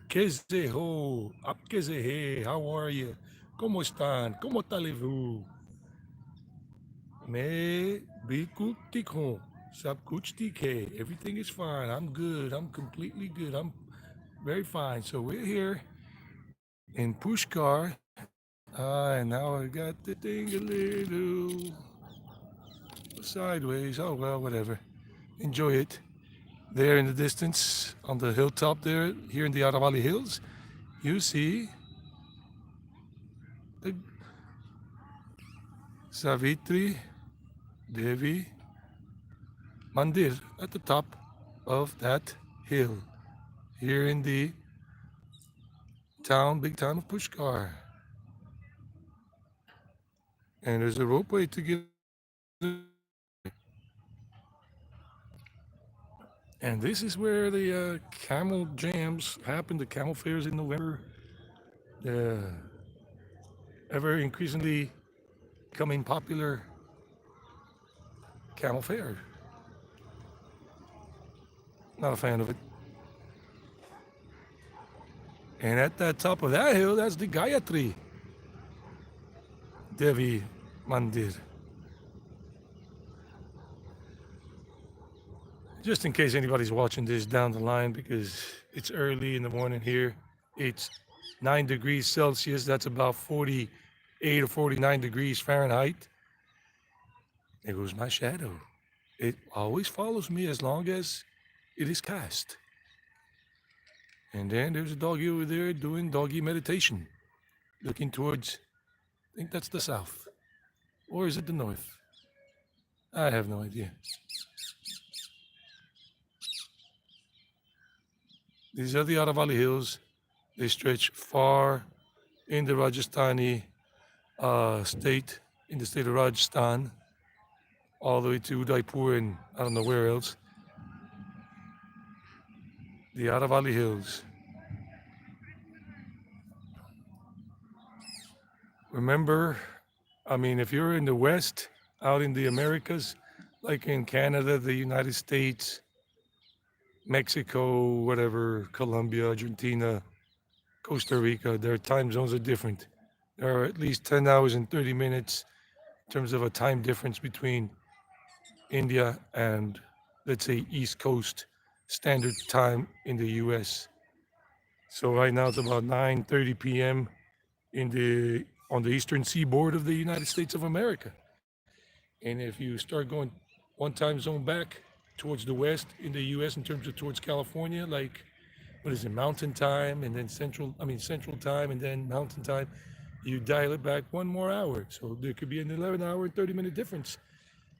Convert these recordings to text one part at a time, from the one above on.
Que se ho, ap que se he, how are you? ¿Cómo están? ¿Cómo allez-vous? मैं बिल्कुल ठीक हूँ सब कुछ ठीक है everything is fine I'm good I'm completely good I'm very fine so we're here in Pushkar and now I got the thing a little sideways oh well whatever enjoy it there in the distance on the hilltop there here in the Aravali Hills you see the Savitri Devi Mandir at the top of that hill here in the big town of Pushkar. And there's a ropeway to get and this is where the camel jams happen, the camel fairs in November. The ever increasingly becoming popular camel fair. Not a fan of it. And at the top of that hill, that's the Gayatri Devi Mandir. Just in case anybody's watching this down the line, because it's early in the morning here. It's 9 degrees Celsius. That's about 48 or 49 degrees Fahrenheit. There goes my shadow. It always follows me as long as it is cast. And then there's a doggy over there doing doggy meditation, looking towards, I think that's the south. Or is it the north? I have no idea. These are the Aravali Hills. They stretch far in the Rajasthani state, in the state of Rajasthan, all the way to Udaipur and I don't know where else. The Aravali Hills. Remember, I mean, if you're in the West, out in the Americas, like in Canada, the United States, Mexico, whatever, Colombia, Argentina, Costa Rica, their time zones are different. There are at least 10 hours and 30 minutes in terms of a time difference between India and, let's say, East Coast Standard Time in the US. So right now it's about 9:30 p.m. On the eastern seaboard of the United States of America. And if you start going one time zone back towards the west in the US in terms of towards California, like what is it, mountain time and then central time and then mountain time, you dial it back one more hour. So there could be an 11-hour, 30-minute difference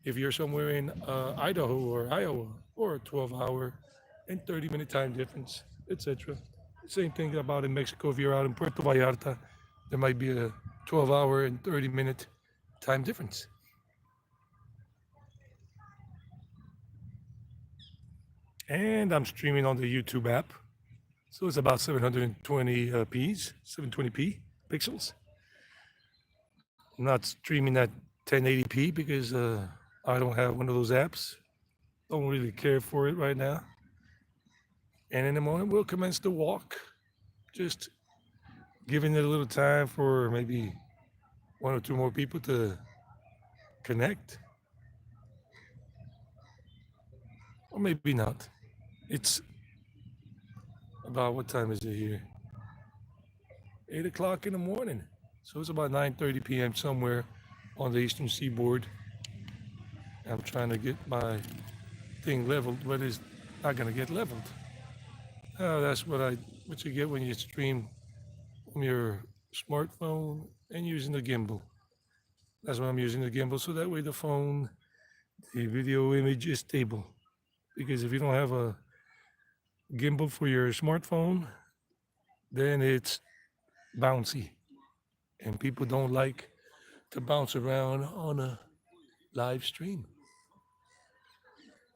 if you're somewhere in Idaho or Iowa, or a 12-hour and 30-minute time difference, etc. Same thing about in Mexico. If you're out in Puerto Vallarta, there might be a 12-hour and 30-minute time difference. And I'm streaming on the YouTube app. So it's about 720p's, 720p pixels. I'm not streaming at 1080p because I don't have one of those apps. Don't really care for it right now. And in the morning, we'll commence the walk. Just giving it a little time for maybe one or two more people to connect. Or maybe not. It's about, what time is it here? 8 o'clock in the morning. So it's about 9:30 p.m. somewhere on the eastern seaboard. I'm trying to get my thing leveled, but it's not going to get leveled. That's what you get when you stream from your smartphone and using the gimbal. That's why I'm using the gimbal, so that way the video image is stable. Because if you don't have a gimbal for your smartphone, then it's bouncy. And people don't like to bounce around on a live stream.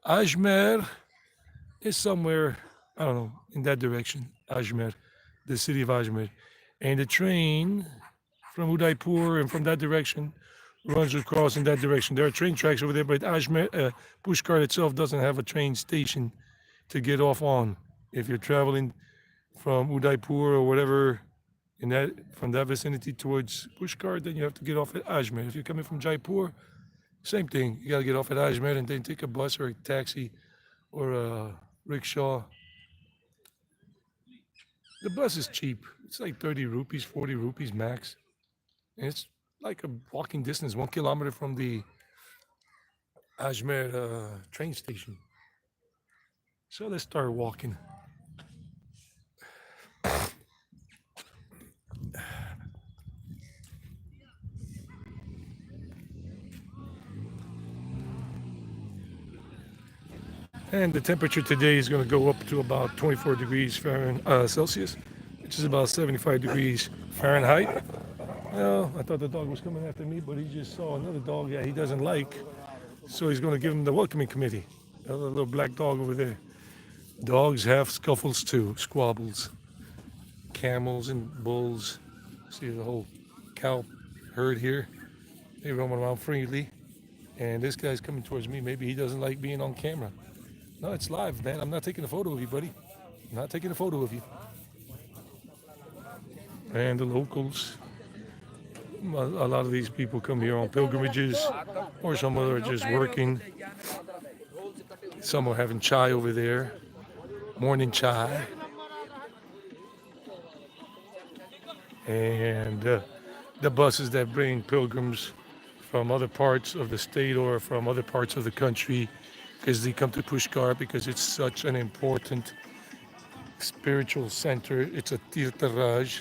Ajmer is somewhere, I don't know, in that direction. Ajmer, the city of Ajmer. And the train from Udaipur and from that direction runs across in that direction. There are train tracks over there, but Pushkar itself doesn't have a train station to get off on. If you're traveling from Udaipur or whatever, in that from that vicinity towards Pushkar, then you have to get off at Ajmer. If you're coming from Jaipur, same thing. You got to get off at Ajmer and then take a bus or a taxi or a rickshaw. The bus is cheap. It's like 30 rupees, 40 rupees max. And it's like a walking distance, 1 kilometer from the Ajmer train station. So let's start walking. And the temperature today is going to go up to about 24 degrees Fahrenheit, Celsius, which is about 75 degrees Fahrenheit. Well, I thought the dog was coming after me, but he just saw another dog that he doesn't like. So he's going to give him the welcoming committee. A little black dog over there. Dogs have scuffles too, squabbles. Camels and bulls. See the whole cow herd here. They roam around freely. And this guy's coming towards me. Maybe he doesn't like being on camera. No, it's live, man. I'm not taking a photo of you, buddy. I'm not taking a photo of you. And the locals. A lot of these people come here on pilgrimages, or some are just working. Some are having chai over there, morning chai. And the buses that bring pilgrims from other parts of the state or from other parts of the country, because they come to Pushkar because it's such an important spiritual center. It's a Tirtharaj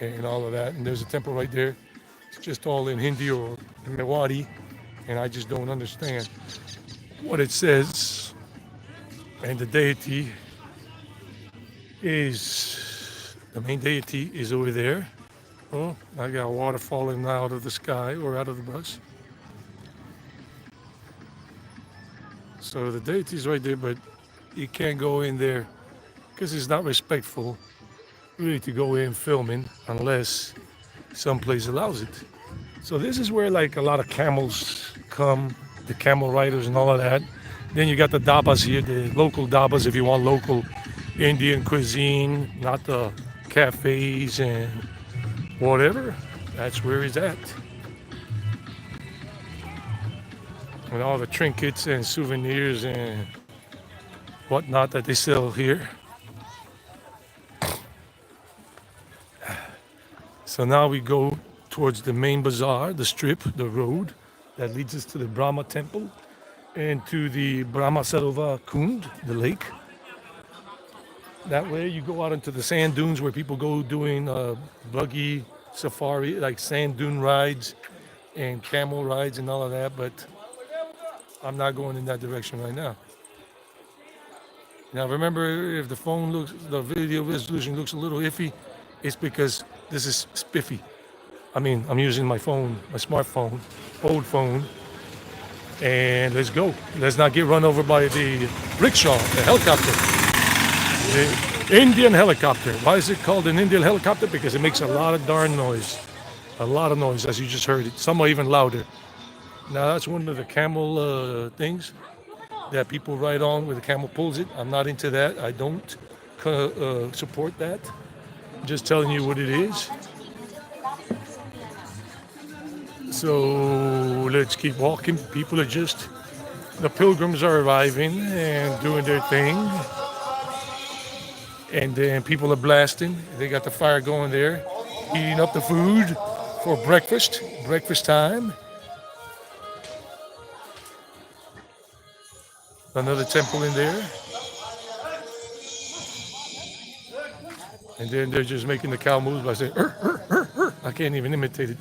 and all of that. And there's a temple right there. It's just all in Hindi or Mewari, and I just don't understand what it says. And the deity is, the main deity is over there. Oh, I got water falling out of the sky or out of the bus. So the deity's right there, but you can't go in there because it's not respectful really to go in filming unless someplace allows it. So this is where like a lot of camels come, the camel riders and all of that. Then you got the dabas here, the local dabas if you want local Indian cuisine, not the cafes and whatever. That's where it's at. And all the trinkets and souvenirs and whatnot that they sell here. So now we go towards the main bazaar, the strip, the road that leads us to the Brahma temple and to the Brahma Sarova Kund, the lake. That way you go out into the sand dunes where people go doing buggy safari, like sand dune rides and camel rides and all of that, but I'm not going in that direction right now. Now remember, if the phone looks, the video resolution looks a little iffy, it's because this is spiffy. I mean, I'm using my phone, my smartphone, old phone, and let's go. Let's not get run over by the rickshaw, the helicopter, the Indian helicopter. Why is it called an Indian helicopter? Because it makes a lot of darn noise. A lot of noise, as you just heard it. Some are even louder. Now that's one of the camel things that people ride on where the camel pulls it. I'm not into that. I don't support that. I'm just telling you what it is. So let's keep walking. People are just, the pilgrims are arriving and doing their thing. And then people are blasting. They got the fire going there, heating up the food for breakfast time. Another temple in there. And then they're just making the cow moves by saying, I can't even imitate it.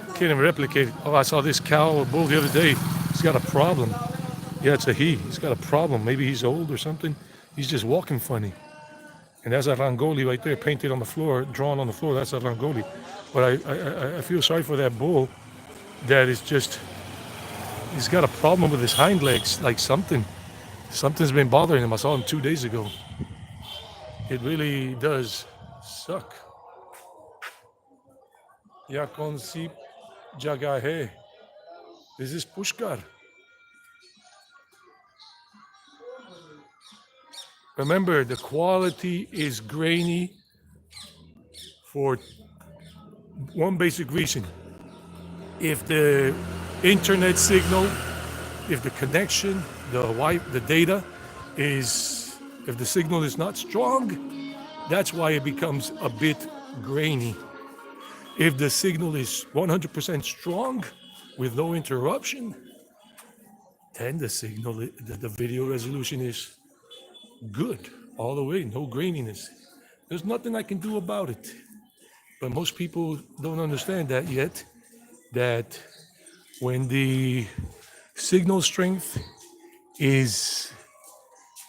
Can't even replicate it. Oh, I saw this cow or bull the other day. He's got a problem. Yeah, it's a he. He's got a problem. Maybe he's old or something. He's just walking funny. And that's a rangoli right there, painted on the floor, drawn on the floor. That's a rangoli. But I feel sorry for that bull that is just, he's got a problem with his hind legs, like something's been bothering him. I saw him 2 days ago. It really does suck. Ya kaun si jagah hai? This is Pushkar. Remember, the quality is grainy for one basic reason. If the internet signal, if the connection, the data is, if the signal is not strong, that's why it becomes a bit grainy. If the signal is 100% strong with no interruption, then the video resolution is good all the way, no graininess. There's nothing I can do about it. But most people don't understand that yet, that when the signal strength is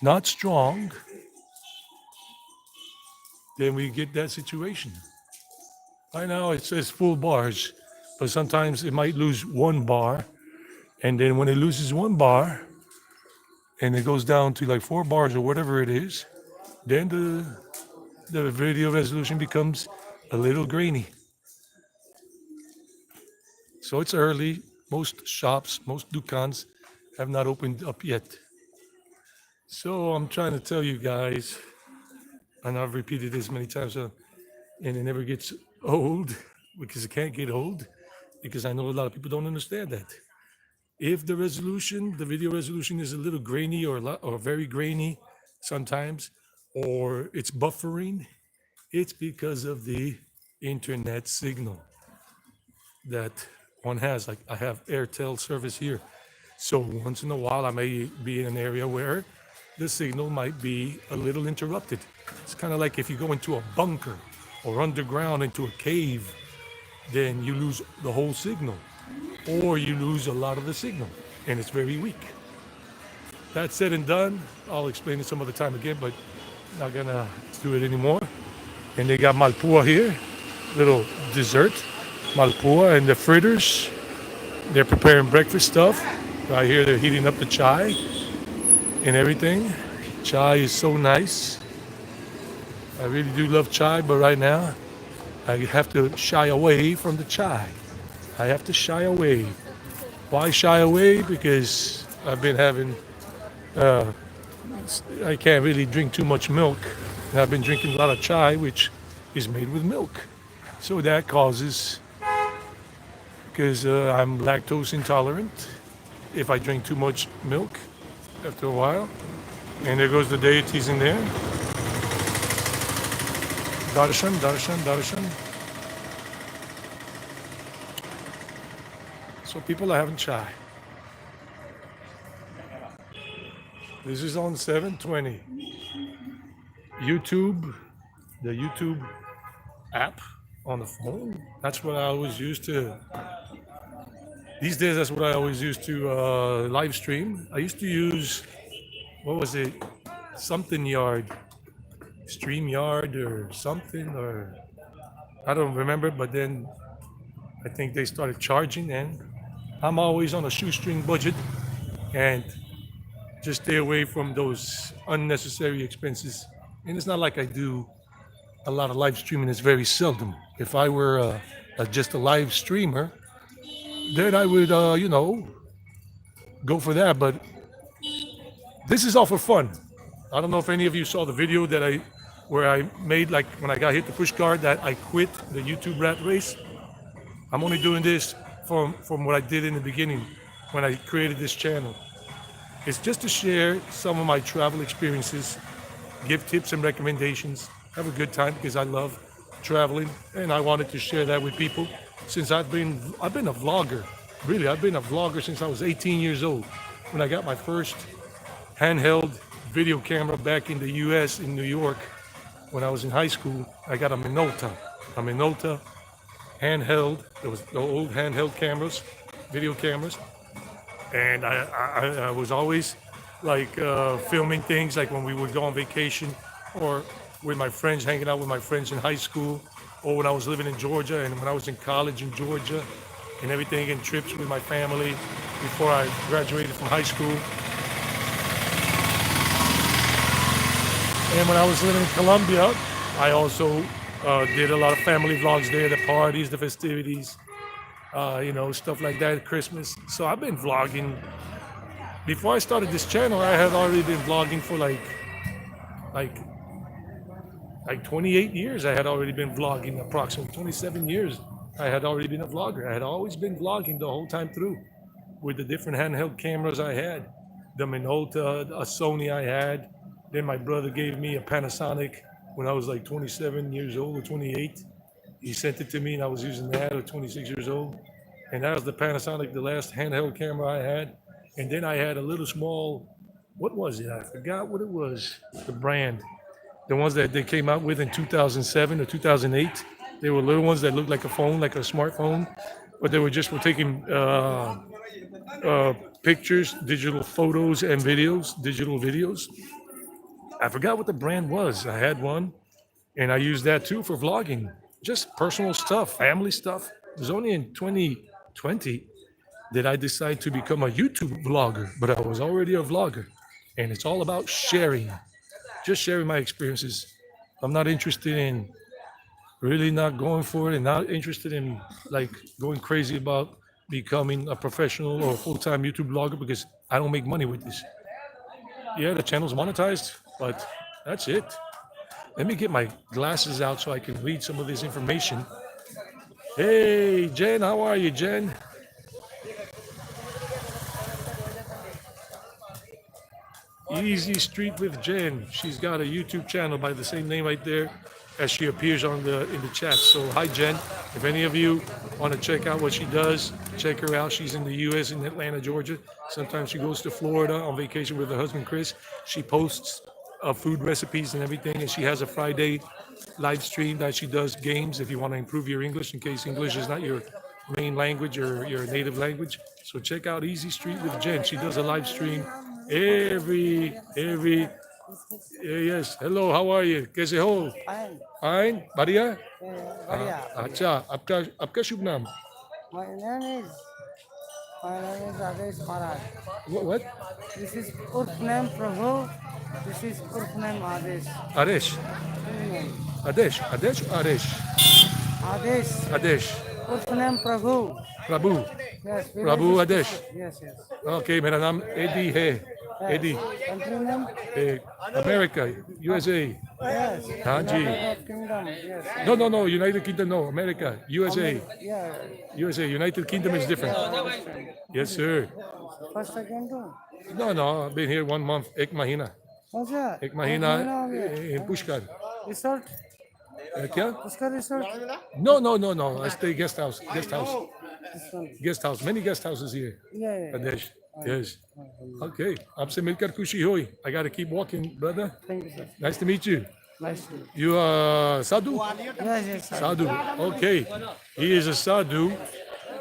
not strong, then we get that situation. Right now it says full bars, but sometimes it might lose one bar. And then when it loses one bar and it goes down to like 4 bars or whatever it is, then the video resolution becomes a little grainy. So it's early. Most shops, most dukans have not opened up yet. So I'm trying to tell you guys, and I've repeated this many times, and it never gets old because it can't get old, because I know a lot of people don't understand that. If the resolution, the video resolution is a little grainy or very grainy sometimes, or it's buffering, it's because of the internet signal that one has. Like I have Airtel service here. So once in a while I may be in an area where the signal might be a little interrupted. It's kind of like if you go into a bunker or underground into a cave, then you lose the whole signal, or you lose a lot of the signal and it's very weak. That said and done, I'll explain it some other time again, but not gonna do it anymore. And they got malpua here, little dessert, malpua and the fritters. They're preparing breakfast stuff. Right here they're heating up the chai and everything. Chai is so nice. I really do love chai, but right now I have to shy away from the chai. I have to shy away. Why shy away? Because I've been having, I can't really drink too much milk. And I've been drinking a lot of chai, which is made with milk. So that causes, because I'm lactose intolerant, if I drink too much milk after a while. And there goes the deities in there. Darshan, darshan, darshan. So people are having chai. This is on 720. YouTube, the YouTube app on the phone. That's what I always used to. These days, that's what I always used to live stream. I used to use, what was it? Something Yard, Stream Yard or something, or I don't remember, but then I think they started charging, and I'm always on a shoestring budget and just stay away from those unnecessary expenses. And it's not like I do a lot of live streaming, it's very seldom. If I were just a live streamer, then I would, go for that. But this is all for fun. I don't know if any of you saw the video where I made, like when I got hit the Pushkar, that I quit the YouTube rat race. I'm only doing this from what I did in the beginning when I created this channel. It's just to share some of my travel experiences, give tips and recommendations, have a good time because I love traveling, and I wanted to share that with people since I've been a vlogger. Really, I've been a vlogger since I was 18 years old when I got my first handheld video camera back in the US in New York. When I was in high school, I got a Minolta handheld. There was the old handheld cameras, video cameras. And I was always like filming things, like when we would go on vacation or with my friends, hanging out with my friends in high school, or when I was living in Georgia and when I was in college in Georgia and everything, and trips with my family before I graduated from high school. And when I was living in Colombia, I also did a lot of family vlogs there, the parties, the festivities, stuff like that, Christmas. So I've been vlogging. Before I started this channel, I had already been vlogging for like like like 28 years I had already been vlogging, approximately 27 years I had already been a vlogger. I had always been vlogging the whole time through with the different handheld cameras I had, the Minolta, a Sony I had. Then my brother gave me a Panasonic when I was like 27 years old or 28. He sent it to me and I was using that at 26 years old. And that was the Panasonic, the last handheld camera I had. And then I had a little small, what was it? I forgot what it was, the brand. The ones that they came out with in 2007 or 2008. They were little ones that looked like a phone, like a smartphone, but they were just for taking pictures, digital photos and videos, digital videos. I forgot what the brand was. I had one and I used that too for vlogging, just personal stuff, family stuff. It was only in 2020 that I decided to become a YouTube vlogger, but I was already a vlogger. And it's all about sharing, just sharing my experiences. I'm not interested in really not going for it and not interested in like going crazy about becoming a professional or full-time YouTube blogger because I don't make money with this. Yeah, the channel's monetized, but that's it. Let me get my glasses out so I can read some of this information. Hey, Jen, how are you, Jen? Easy Street with Jen. She's got a YouTube channel by the same name right there as she appears on the in the chat. So hi, Jen. If any of you want to check out what she does, check her out. She's in the U.S. in Atlanta, Georgia. Sometimes she goes to Florida on vacation with her husband Chris. She posts food recipes and everything, and she has a Friday live stream that she does games if you want to improve your English in case English is not your main language or your native language. So check out Easy Street with Jen. She does a live stream every yes. Hello, how are you? कैसे हो? Fine. Fine, बढ़िया. बढ़िया. अच्छा, आपका आपका शुभ नाम? My name is Adesh Maharaj. What? This is Urf name Prabhu. This is Urf name Adesh. Adesh. Full name. Adesh. Adesh. Adesh. Adesh. Adesh. Urf name Prabhu. Prabhu. Yes. Prabhu Adesh. Yes, yes. Okay, मेरा नाम AD है. Eddie. Country name? America, USA. Yes. हाँ जी. United Kingdom. Yes. No, United Kingdom, no, America, USA. Yeah. USA, United Kingdom is different. Yes, sir. First second too. No, I've been here 1 month, एक महीना. अच्छा. एक महीना हो गया. in Pushkar. Resort. क्या? उसका resort. No, I stay guest house. This one. Guest house, many guest houses here. Yeah. Adesh. Yes. Okay, आपसे मिलकर खुशी हुई. I gotta keep walking, brother. Thank you, sir. Nice to meet you. Nice to meet You are Sadhu? you. Yes, sir. Sadhu. Okay. He is a sadhu,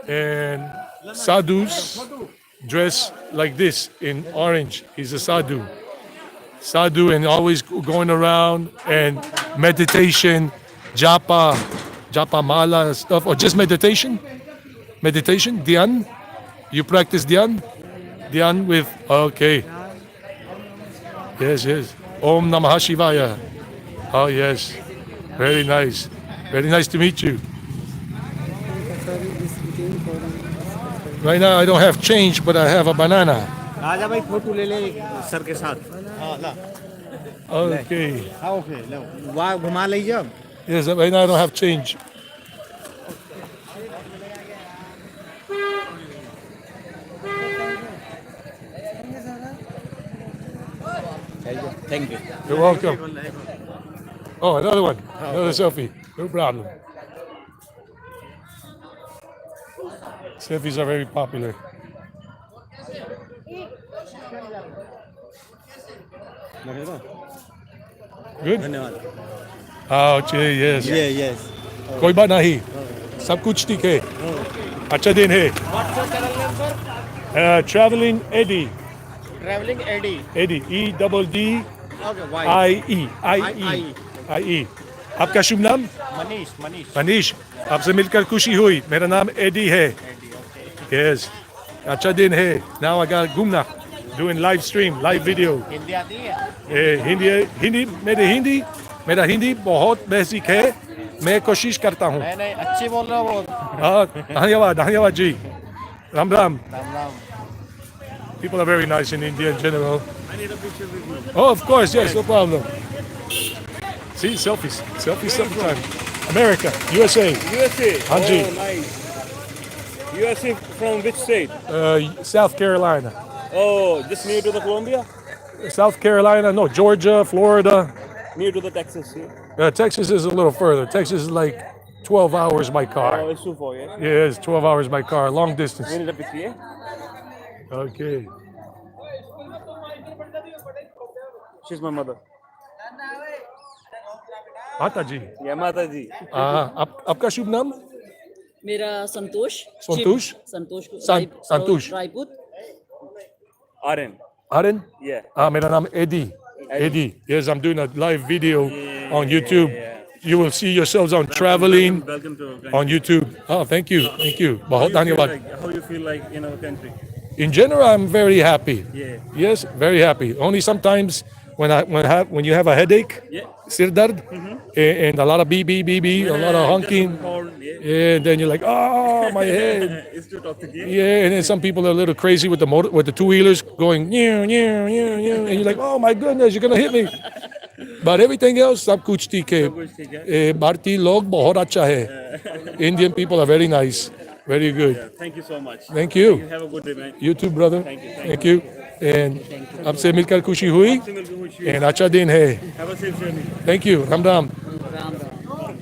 and sadhus dress like this in orange. He's a sadhu. Sadhu, and always going around and meditation, japa mala stuff, or just meditation. Meditation, dhyan. You practice dhyan? Dhyan with, okay. Yes. Om Namah Shivaya. Oh, yes. Very nice. Very nice to meet you. Right now, I don't have change, but I have a banana. आजा भाई photo ले ले sir के साथ हाँ ला Okay. हाँ okay लो वहाँ घुमा लीजिए Yes, right now I don't have change. Thank you You're welcome. Oh, another one. Another selfie. No problem. Selfies are very popular. Good? धन्यवाद Okay, yes. यस कोई बात नहीं. सब कुछ ठीक है. अच्छा दिन है. Traveling Eddie. Traveling Eddie Eddie. EDD okay y IE. आपका शुभ नाम? मनीष मनीष. आपसे मिलकर खुशी हुई. मेरा नाम एडी है. Yes. अच्छा दिन है. Now I got घूमना. Doing live stream, live video. Hindi आती है हिंदी मेरा हिंदी बहुत बेसिक है. मैं कोशिश करता हूँ. नहीं अच्छी बोल रहा हूँ धन्यवाद जी. Ram Ram. Ram Ram People are very nice in India in general. I need a picture with you Oh, of course, yes, no problem. See, selfies. Selfies sometime. America, USA. USA. Anji. Oh, nice. USA from which state? South Carolina. Oh, just near to the Colombia? South Carolina, no, Georgia, Florida. Near to the Texas, yeah? Texas is a little further. Texas is like 12 hours by Oh, car. it's too far, yeah? Yeah, it's 12 hours by car, long distance. When is the picture, yeah? Okay. She's my mother. माता जी Yeah, Mata ji. आपका शुभ नाम मेरा संतोष संतोष? संतोष संतोष। Raipur Aren. Aren? Yeah. मेरा नाम Eddie. Eddie. Yes, I'm doing a live video on YouTube. You will see yourselves on traveling Welcome to on YouTube. Oh, thank you. Thank you. बहुत धन्यवाद. How you feel like in our country? In general, I'm very happy. Yeah. Yes, very happy. Only sometimes when you have a headache, Yeah. sir dard, and a lot of beep, beep, beep, beep, a lot of honking, Horn, yeah. yeah, and then you're like, oh, my head. It's too toxic, yeah? Yeah, and then some people are a little crazy with the two-wheelers going, and you're like, oh my goodness, you're gonna hit me. But everything else, सब कुछ ठीक है. भारतीय लोग बहुत अच्छा है. Indian people are very nice, very good. Thank you so much. Thank you. You have a good day, man. You too, brother. Thank you. And आपसे मिलकर खुशी हुई. And अच्छा दिन है. Have a safe journey. Thank you. Ram Ram. Ram Ram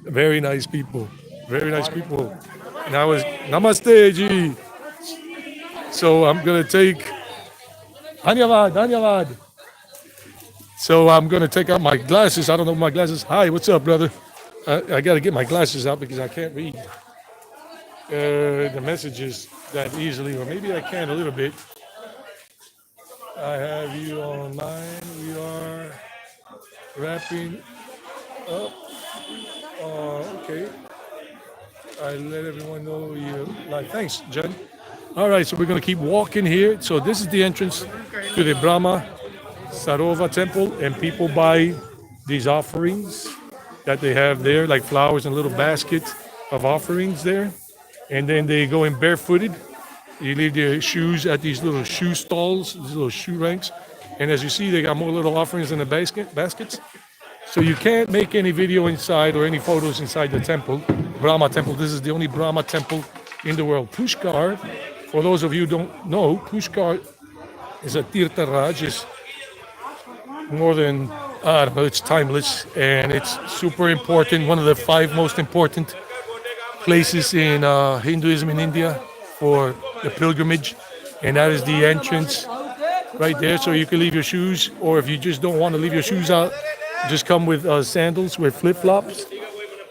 Very nice people. Very nice people. Now is Namaste, ji. So I'm gonna take Dhanyavad, Dhanyavad. So I'm gonna take out my glasses. I don't know my glasses. Hi, what's up, brother? I gotta get my glasses out because I can't read the messages that easily, or maybe I can a little bit. I have you online. We are wrapping up. Okay. I let everyone know you like. Thanks, Jen. All right, so we're gonna keep walking here. So this is the entrance to the Brahma Sarova temple, and people buy these offerings that they have there, like flowers and little baskets of offerings there, and then they go in barefooted. You leave their shoes at these little shoe stalls, these little shoe ranks, and as you see, they got more little offerings in the baskets. So you can't make any video inside or any photos inside the temple, Brahma temple. This is the only Brahma temple in the world. Pushkar, for those of you who don't know, Pushkar is a Tirtha Raj. It's more than, I don't know, it's timeless and it's super important. One of the 5 most important places in Hinduism in India for the pilgrimage. And that is the entrance right there. So you can leave your shoes, or if you just don't want to leave your shoes out, just come with sandals with flip-flops.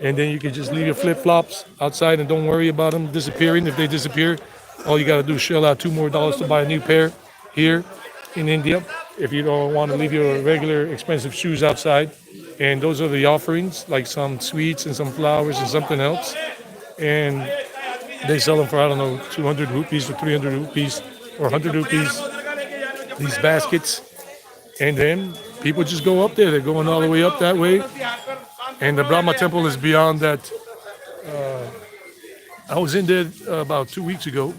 And then you can just leave your flip-flops outside and don't worry about them disappearing. If they disappear, all you got to do is shell out $2 more to buy a new pair here in India, if you don't want to leave your regular expensive shoes outside. And those are the offerings, like some sweets and some flowers and something else. And they sell them for, I don't know, 200 rupees or 300 rupees or 100 rupees, these baskets. And then people just go up there. They're going all the way up that way. And the Brahma temple is beyond that. I was in there about 2 weeks ago,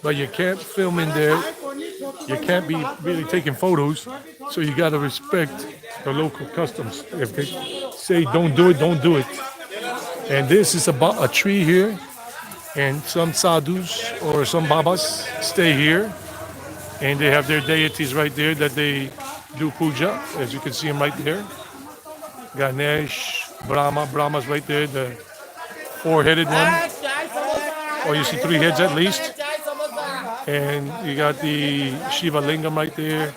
but you can't film in there. You can't be really taking photos. So you got to respect the local customs. If they say don't do it, don't do it. And this is about a tree here. And some sadhus or some babas stay here. And they have their deities right there that they do puja, as you can see them right there. Ganesh, Brahma's right there, the 4-headed one. Or you see 3 heads at least. And you got the Shiva Lingam right there.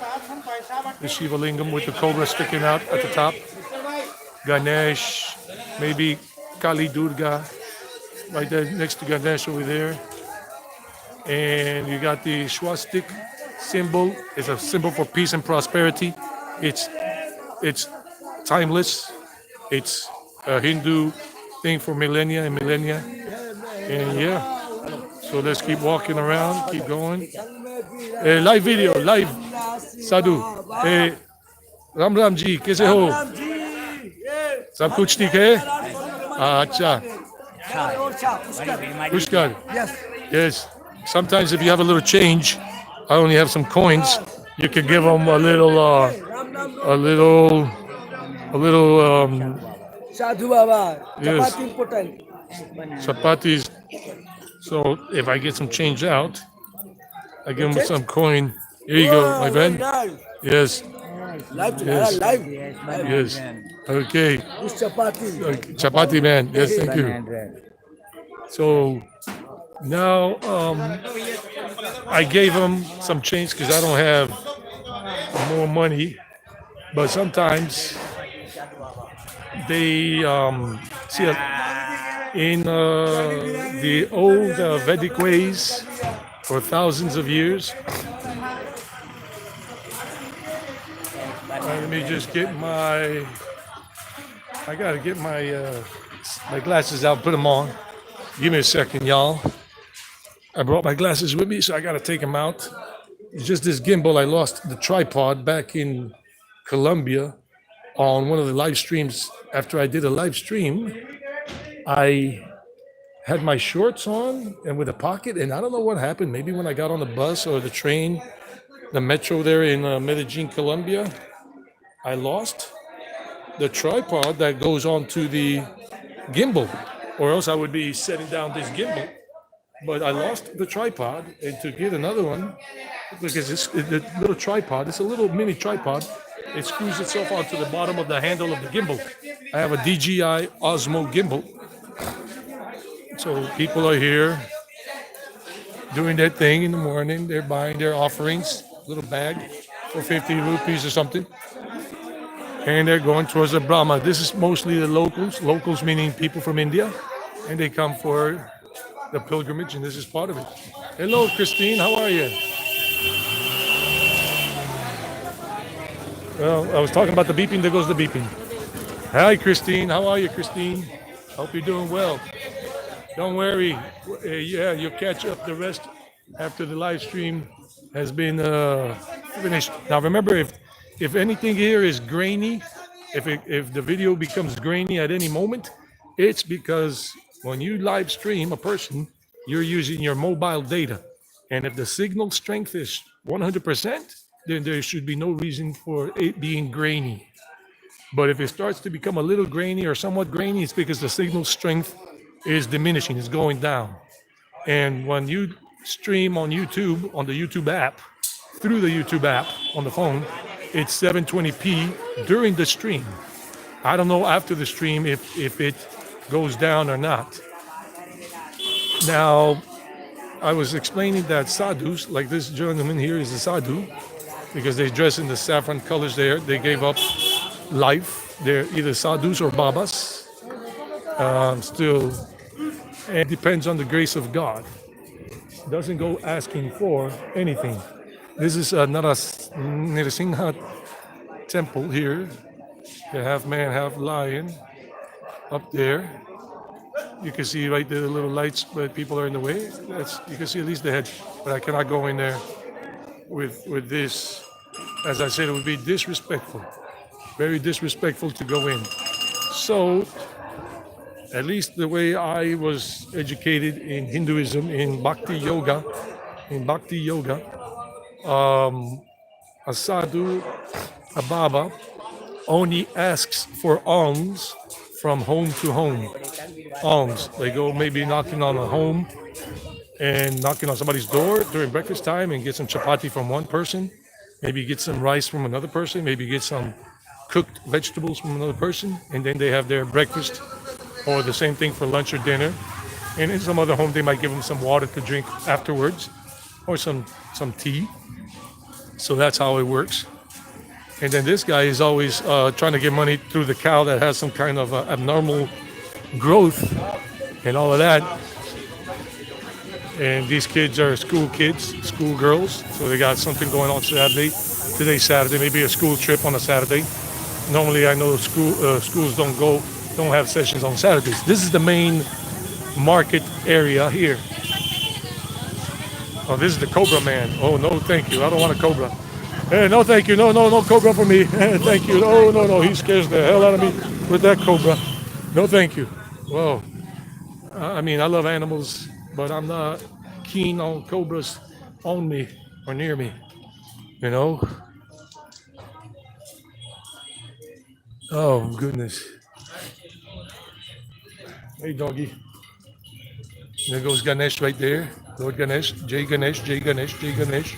The Shiva Lingam with the cobra sticking out at the top. Ganesh, maybe Kali Durga, right there next to Ganesh over there. And you got the swastik symbol. It's a symbol for peace and prosperity. It's timeless. It's a Hindu thing for millennia and millennia. And yeah, so let's keep walking around, keep going. Live video, live. Sadhu. Ram Ram ji, कैसे हो? सब कुछ ठीक है? अच्छा. Pushkar. Yes. Sometimes if you have a little change, I only have some coins. You can give them a little a little Sadhu Baba, yes, chapati important. chapatis. So if I get some change out, I give him some coin. Here you go, my Wow, very friend. nice. Yes, Live, yes, live. yes. Okay, This chapati. chapati man. Yes, thank you. So now I gave him some change because I don't have more money. But sometimes they see in the old Vedic ways for thousands of years. Let me just get my. I gotta get my glasses out, put them on. Give me a second, y'all. I brought my glasses with me, so I gotta take them out. It's just this gimbal. I lost the tripod back in Colombia on one of the live streams. After I did a live stream, I had my shorts on and with a pocket, and I don't know what happened. Maybe when I got on the bus or the train, the metro there in Medellin, Colombia, I lost the tripod that goes onto the gimbal, or else I would be setting down this gimbal. But I lost the tripod, and to get another one, because the little tripod, it's a little mini tripod, it screws itself onto the bottom of the handle of the gimbal. I have a DJI Osmo gimbal. So people are here doing their thing in the morning. They're buying their offerings, little bag for 50 rupees or something. And they're going towards the Brahma. This is mostly the locals meaning people from India. And they come for the pilgrimage, and this is part of it. Hello, Christine, how are you? Well, I was talking about the beeping, there goes the beeping. Hi, Christine, how are you, Christine? Hope you're doing well. Don't worry, yeah, you'll catch up the rest after the live stream has been finished. Now remember, if anything here is grainy, if the video becomes grainy at any moment, it's because when you live stream a person, you're using your mobile data. And if the signal strength is 100%, then there should be no reason for it being grainy. But if it starts to become a little grainy or somewhat grainy, it's because the signal strength is diminishing, it's going down. And when you stream on YouTube, on the YouTube app, through the YouTube app on the phone, it's 720p during the stream. I don't know after the stream if it goes down or not. Now, I was explaining that sadhus, like this gentleman here is a sadhu, because they dress in the saffron colors there. They gave up life. They're either sadhus or babas. Still, it depends on the grace of God. Doesn't go asking for anything. This is Narasimha temple here. The half man, half lion up there. You can see right there the little lights, but people are in the way. You can see at least the head, but I cannot go in there with this. As I said, it would be disrespectful, very disrespectful to go in. So, at least the way I was educated in Hinduism, in Bhakti Yoga, a sadhu, a baba, only asks for alms from home to home. Alms. They go maybe knocking on a home and knocking on somebody's door during breakfast time and get some chapati from one person, maybe get some rice from another person, maybe get some cooked vegetables from another person, and then they have their breakfast, or the same thing for lunch or dinner. And in some other home, they might give them some water to drink afterwards, or some tea. So that's how it works. And then this guy is always trying to get money through the cow that has some kind of abnormal growth and all of that. And these kids are school kids, school girls, so they got something going on Saturday. Today's Saturday, maybe a school trip on a Saturday. Normally, I know schools don't have sessions on Saturdays. This is the main market area here. Oh, this is the Cobra man. Oh, no, thank you. I don't want a Cobra. Hey, no, thank you. No Cobra for me. Thank you. Oh, no. He scares the hell out of me with that Cobra. No, thank you. Whoa. I mean, I love animals, but I'm not keen on cobras on me or near me, you know? Oh goodness. Hey doggy. There goes Ganesh right there. Lord Ganesh, Jai Ganesh, Jai Ganesh, Jai Ganesh.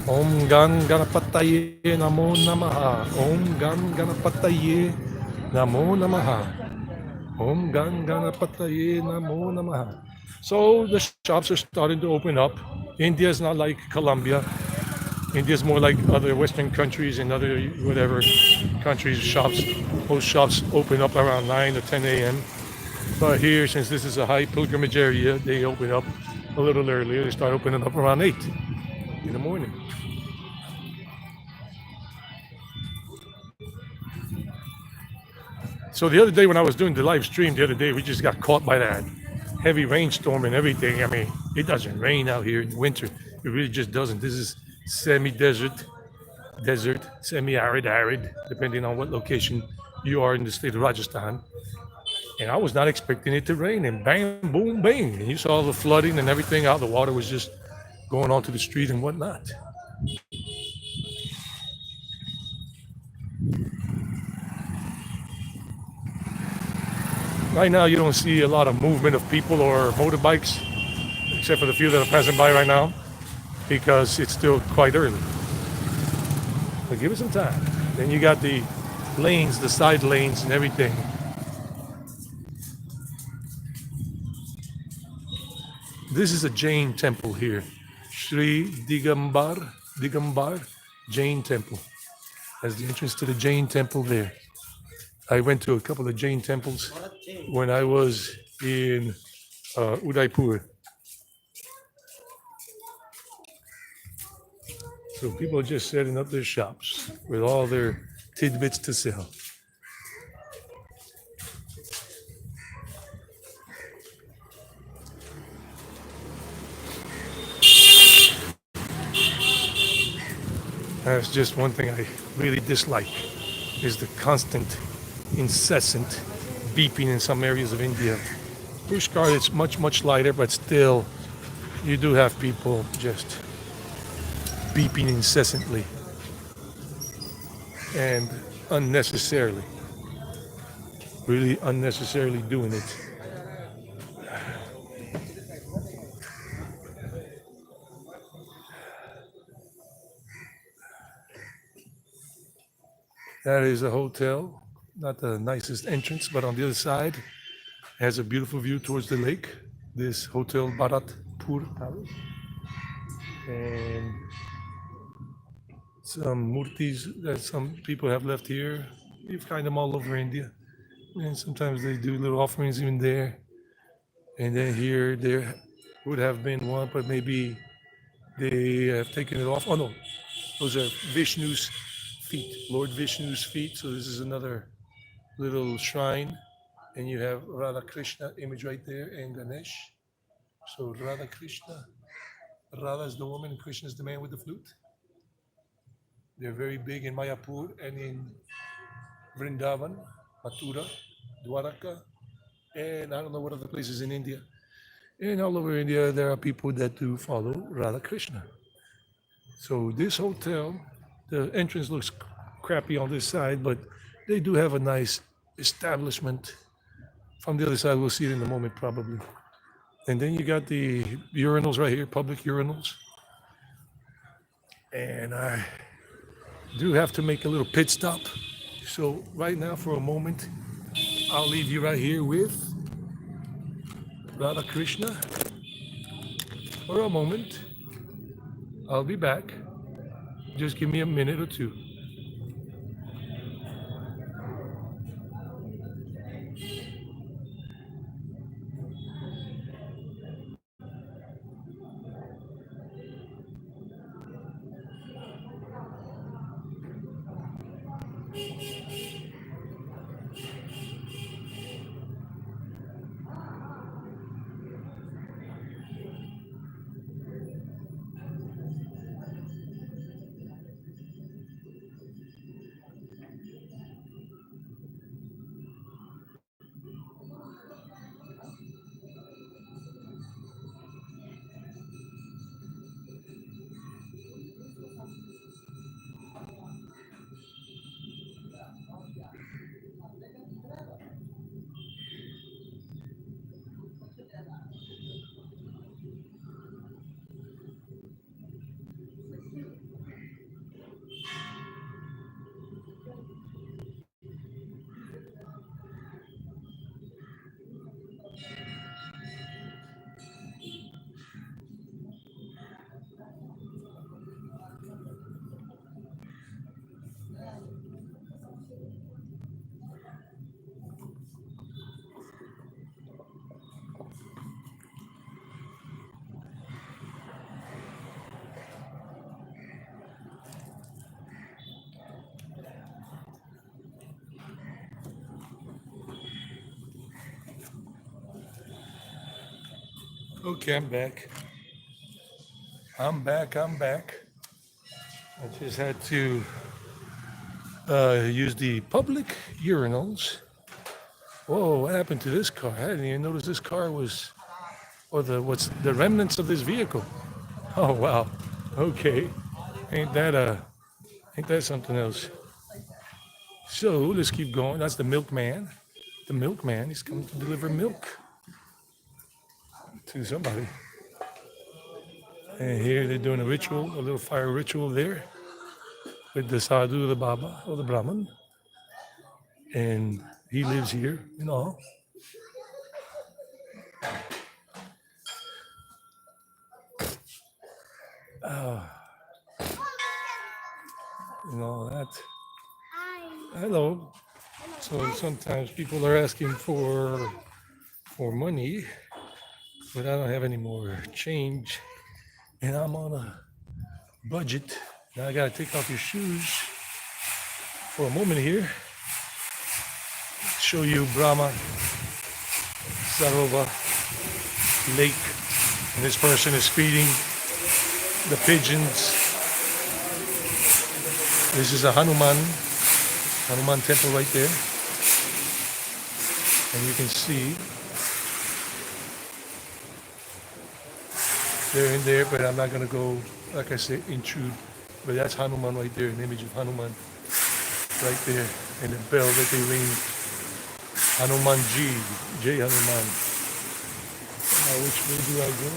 Om Gan Ganapataye Namo Namaha. Om Gan Ganapataye Namo Namaha. Om Gan Ganapataye Namo Namaha. So the shops are starting to open up. India is not like Colombia. India is more like other Western countries and other whatever countries. Shops, most shops open up around 9 or 10 a.m. But here, since this is a high pilgrimage area, they open up a little earlier. They start opening up around 8 in the morning. So the other day when I was doing the live stream the other day, we just got caught by that heavy rainstorm and everything. I mean, it doesn't rain out here in winter. It really just doesn't. This is desert, semi-arid, arid, depending on what location you are in the state of Rajasthan. And I was not expecting it to rain, and bang, boom, bang. And you saw the flooding and everything out. The water was just going onto the street and whatnot. Right now, you don't see a lot of movement of people or motorbikes, except for the few that are passing by right now, because it's still quite early. But give it some time. Then you got the lanes, the side lanes, and everything. This is a Jain temple here, Sri Digambar Jain temple. That's the entrance to the Jain temple there. I went to a couple of Jain temples when I was in Udaipur. So people are just setting up their shops with all their tidbits to sell. That's just one thing I really dislike is the constant, incessant beeping in some areas of India. Pushkar, it's much, much lighter, but still, you do have people just beeping incessantly and unnecessarily, really unnecessarily doing it. That is a hotel, not the nicest entrance, but on the other side has a beautiful view towards the lake. This Hotel Bharatpur Palace. And some murtis that some people have left here. You find them all over India. And sometimes they do little offerings even there. And then here there would have been one, but maybe they have taken it off. Oh no, those are Vishnu's feet, Lord Vishnu's feet. So this is another little shrine. And you have Radha Krishna image right there and Ganesh. So Radha Krishna, Radha is the woman, and Krishna is the man with the flute. They're very big in Mayapur and in Vrindavan, Mathura, Dwaraka, and I don't know what other places in India. And all over India, there are people that do follow Radha Krishna. So this hotel, the entrance looks crappy on this side, but they do have a nice establishment. From the other side, we'll see it in a moment probably. And then you got the urinals right here, public urinals. And I do have to make a little pit stop. So right now, for a moment, I'll leave you right here with Radha Krishna for a moment. I'll be back. Just give me a minute or two. Okay, I'm back. I'm back. I just had to use the public urinals. Whoa, what happened to this car? I didn't even notice this car was, or what's the remnants of this vehicle. Oh wow. Okay. Ain't that ain't that something else? So let's keep going. That's the milkman. The milkman, he's coming to deliver milk to somebody. And here they're doing a ritual, a little fire ritual there with the sadhu, the Baba, or the Brahmin. And he lives here, you know. And all that. Hello. So sometimes people are asking for money, but I don't have any more change, and I'm on a budget. Now I gotta take off your shoes for a moment here. Show you Brahma Sarova Lake, and this person is feeding the pigeons. This is a Hanuman temple right there, and you can see they're in there, but I'm not gonna go, like I said, intrude. But that's Hanuman right there, an image of Hanuman right there, and the bell that they ring, Hanuman Ji, Jai Hanuman. Now, which way do I go?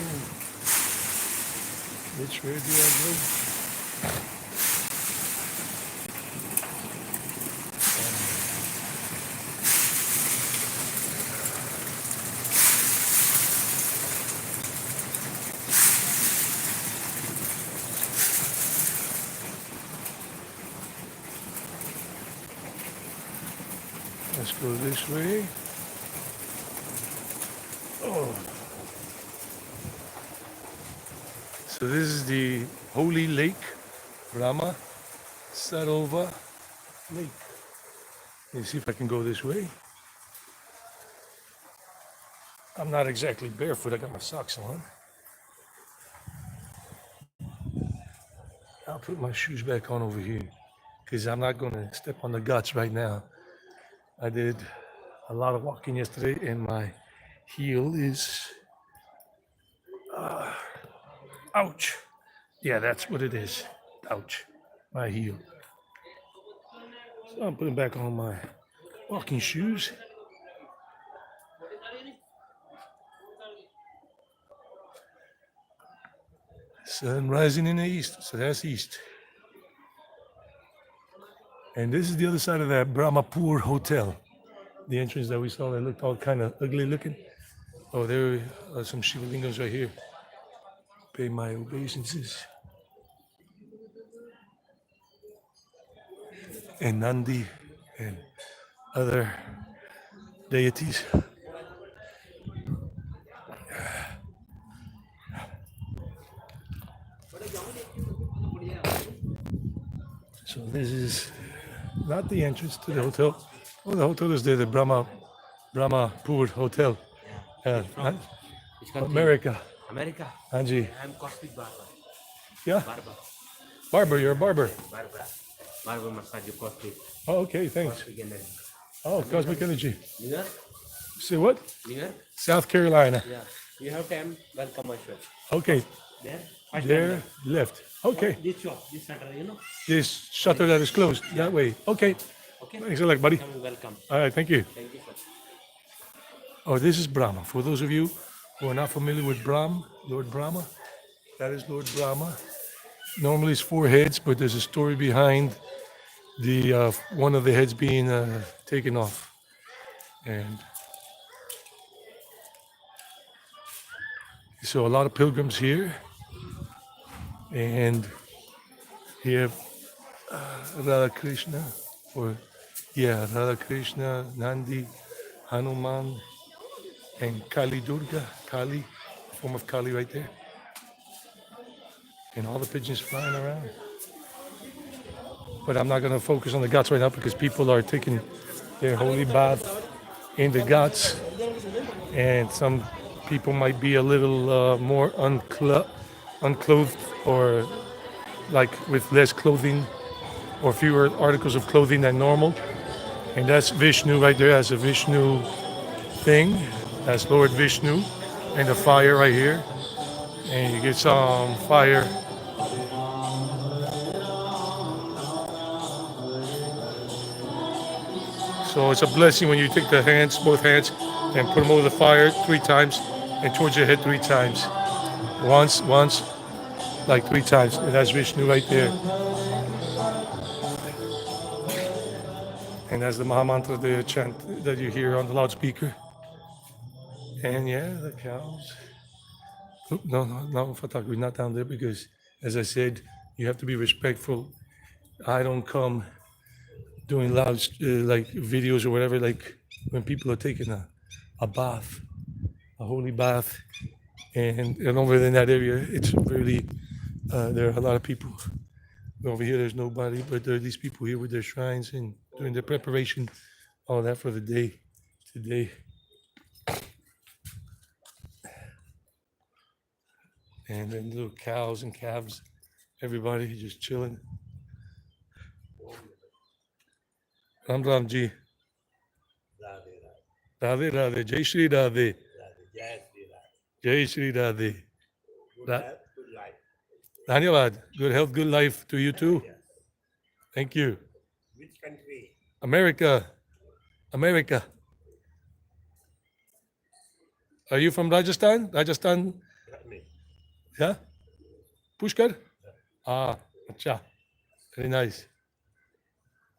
Which way do I go? Let's go this way. Oh. So this is the holy lake, Brahma Sarova Lake. Let me see if I can go this way. I'm not exactly barefoot, I got my socks on. I'll put my shoes back on over here because I'm not going to step on the guts right now. I did a lot of walking yesterday and my heel is, ouch. Yeah, that's what it is. Ouch. My heel. So I'm putting back on my walking shoes. Sun rising in the east, so that's east. And this is the other side of that Brahmapur Hotel. The entrance that we saw that looked all kind of ugly looking. Oh, there are some Shivalingams right here. Pay my obeisances. And Nandi and other deities. So this is not the entrance to the hotel. Oh, the hotel is there, the Brahmapur Hotel. Which country? America. America. Anji. I'm cosmic barber. Yeah? Barber. Barber, you're a barber. Barber. Barber massage you cosmic. Oh, okay, thanks. Cosmic energy. Oh, cosmic energy. New York? Say what? New York? South Carolina. Yeah. You have time, welcome my shop. Okay, There? First there, time left. Okay, This shop, this center, you know? this shutter that is closed, that way. Okay, Okay? thanks a lot, buddy. Welcome. All right, thank you. Thank you, sir. Oh, this is Brahma. For those of you who are not familiar with Lord Brahma, that is Lord Brahma. Normally it's four heads, but there's a story behind the one of the heads being taken off. And so a lot of pilgrims here, and here Radha Krishna, or yeah, Radha Krishna, Nandi, Hanuman, and Kali Durga, Kali, form of Kali right there. And all the pigeons flying around. But I'm not going to focus on the Ghats right now because people are taking their holy bath in the Ghats. And some people might be a little more unclothed, or like with less clothing or fewer articles of clothing than normal. And that's Vishnu right there. That's a Vishnu thing. That's Lord Vishnu. And the fire right here. And you get some fire. So it's a blessing when you take the hands, both hands, and put them over the fire 3 times and towards your head 3 times. Once, like 3 times. And that's Vishnu right there. And that's the Maha Mantra, the chant that you hear on the loudspeaker. And yeah, the cows. No, Fatak, we're not down there because, as I said, you have to be respectful. I don't come doing loud like videos or whatever, like when people are taking a bath, a holy bath, and over in that area, it's really, there are a lot of people. Over here, there's nobody, but there are these people here with their shrines and doing their preparation, all that for the day today. And then little cows and calves, everybody just chilling. Ram Ram Ji. Radhe Radhe. Jai Shri Radhe. Jai Shri Radhe. Dhanyavad. Good health, good life to you too. Thank you. Which country? America. America. Are you from Rajasthan? Rajasthan? Yeah? Pushkar? Ah, acha. Very nice.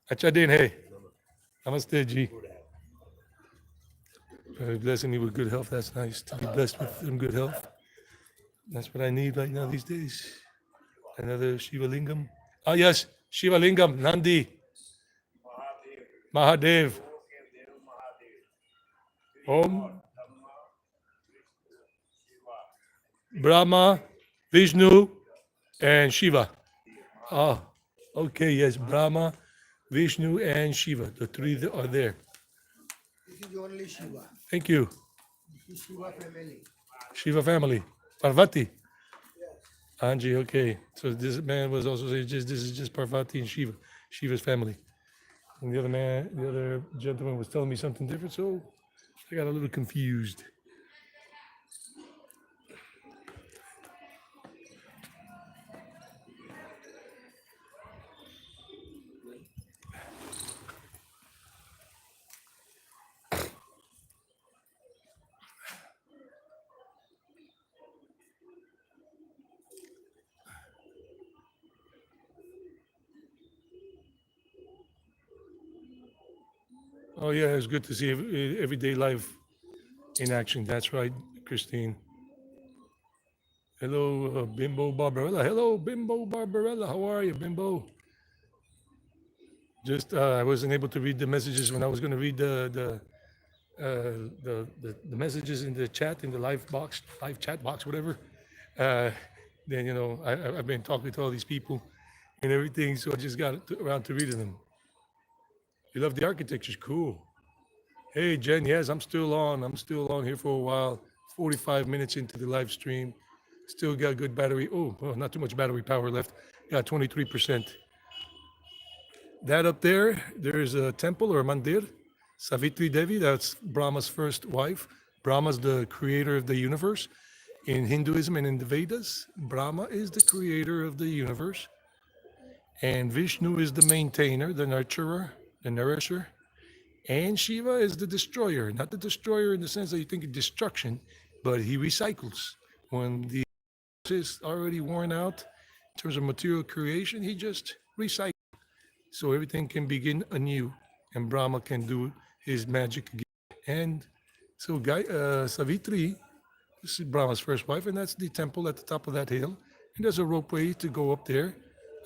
Acha din hai. Namaste Ji. Blessing me with good health. That's nice to be blessed with some good health. That's what I need right now these days. Another Shiva Lingam. Ah, yes, Shiva Lingam, Nandi, Mahadev. Om Brahma, Vishnu, and Shiva. Ah, okay, yes, Brahma, Vishnu, and Shiva. The three that are there. This is only Shiva. Thank you. This is Shiva family. Shiva family. Parvati. Anji, okay. So this man was also saying this is just Parvati and Shiva, Shiva's family. And the other gentleman was telling me something different, so I got a little confused. Oh yeah, it's good to see everyday life in action. That's right, Christine. Hello, Bimbo Barbarella. Hello, Bimbo Barbarella. How are you, Bimbo? Just I wasn't able to read the messages when I was going to read the messages in the chat, in the live chat box, whatever. Then I've been talking to all these people and everything, so I just got around to reading them. You love the architecture, cool. Hey Jen, yes, I'm still on here for a while. 45 minutes into the live stream. Still got good battery. Oh, well, not too much battery power left. Got 23%. That up there's a temple or a mandir. Savitri Devi, that's Brahma's first wife. Brahma's the creator of the universe. In Hinduism and in the Vedas, Brahma is the creator of the universe. And Vishnu is the maintainer, the nurturer, the nourisher. And Shiva is the destroyer. Not the destroyer in the sense that you think of destruction, but he recycles. When the is already worn out in terms of material creation, he just recycles. So everything can begin anew, and Brahma can do his magic again. And so Savitri, this is Brahma's first wife, and that's the temple at the top of that hill. And there's a ropeway to go up there,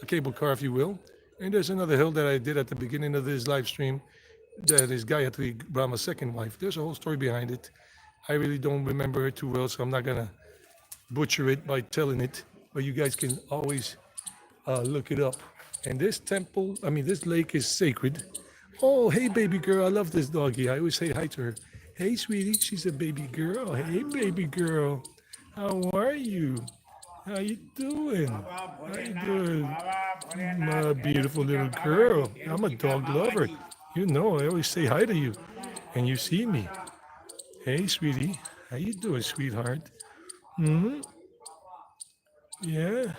a cable car, if you will. And there's another hill that I did at the beginning of this live stream that is Gayatri, Brahma's second wife. There's a whole story behind it. I really don't remember it too well, so I'm not going to butcher it by telling it, but you guys can always look it up. And this temple, this lake is sacred. Oh, hey, baby girl, I love this doggy. I always say hi to her. Hey, sweetie, she's a baby girl. Hey, baby girl. How are you? How you doing? How you doing? My beautiful little girl. I'm a dog lover. You know, I always say hi to you. And you see me. Hey, sweetie. How you doing, sweetheart? Hmm? Yeah.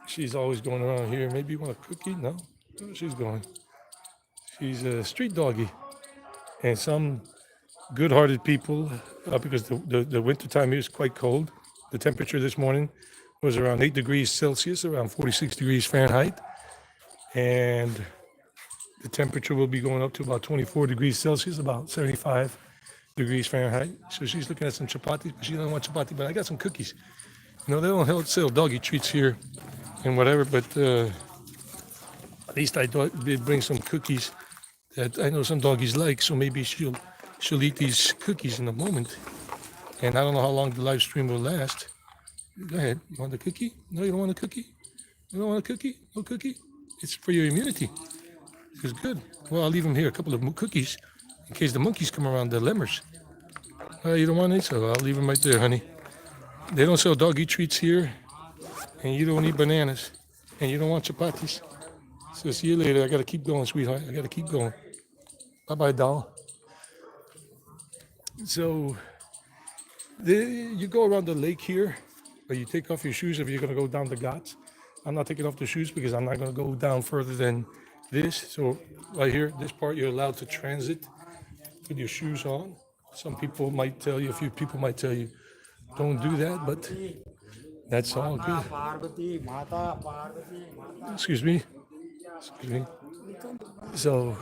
She's always going around here. Maybe you want a cookie? No? Where she's going? She's a street doggy. And some good-hearted people, because the winter time here is quite cold. The temperature this morning was around 8 degrees Celsius, around 46 degrees Fahrenheit. And the temperature will be going up to about 24 degrees Celsius, about 75 degrees Fahrenheit. So she's looking at some chapatis, but she doesn't want chapati, but I got some cookies. You know, they don't sell doggy treats here and whatever, but at least I did bring some cookies that I know some doggies like, so maybe she'll eat these cookies in a moment. And I don't know how long the live stream will last. Go ahead. You want a cookie? No, you don't want a cookie? You don't want a cookie? No cookie? It's for your immunity. It's good. Well, I'll leave them here, a couple of cookies, in case the monkeys come around, the lemurs. You don't want it? So I'll leave them right there, honey. They don't sell doggy treats here, and you don't eat bananas, and you don't want chapatis. So see you later. I got to keep going, sweetheart. I got to keep going. Bye-bye, doll. So you go around the lake here, but you take off your shoes if you're going to go down the ghats. I'm not taking off the shoes because I'm not going to go down further than this. So right here, this part, you're allowed to transit with your shoes on. Some people might tell you, a few people might tell you, don't do that, but that's all good. Excuse me. Excuse me. So,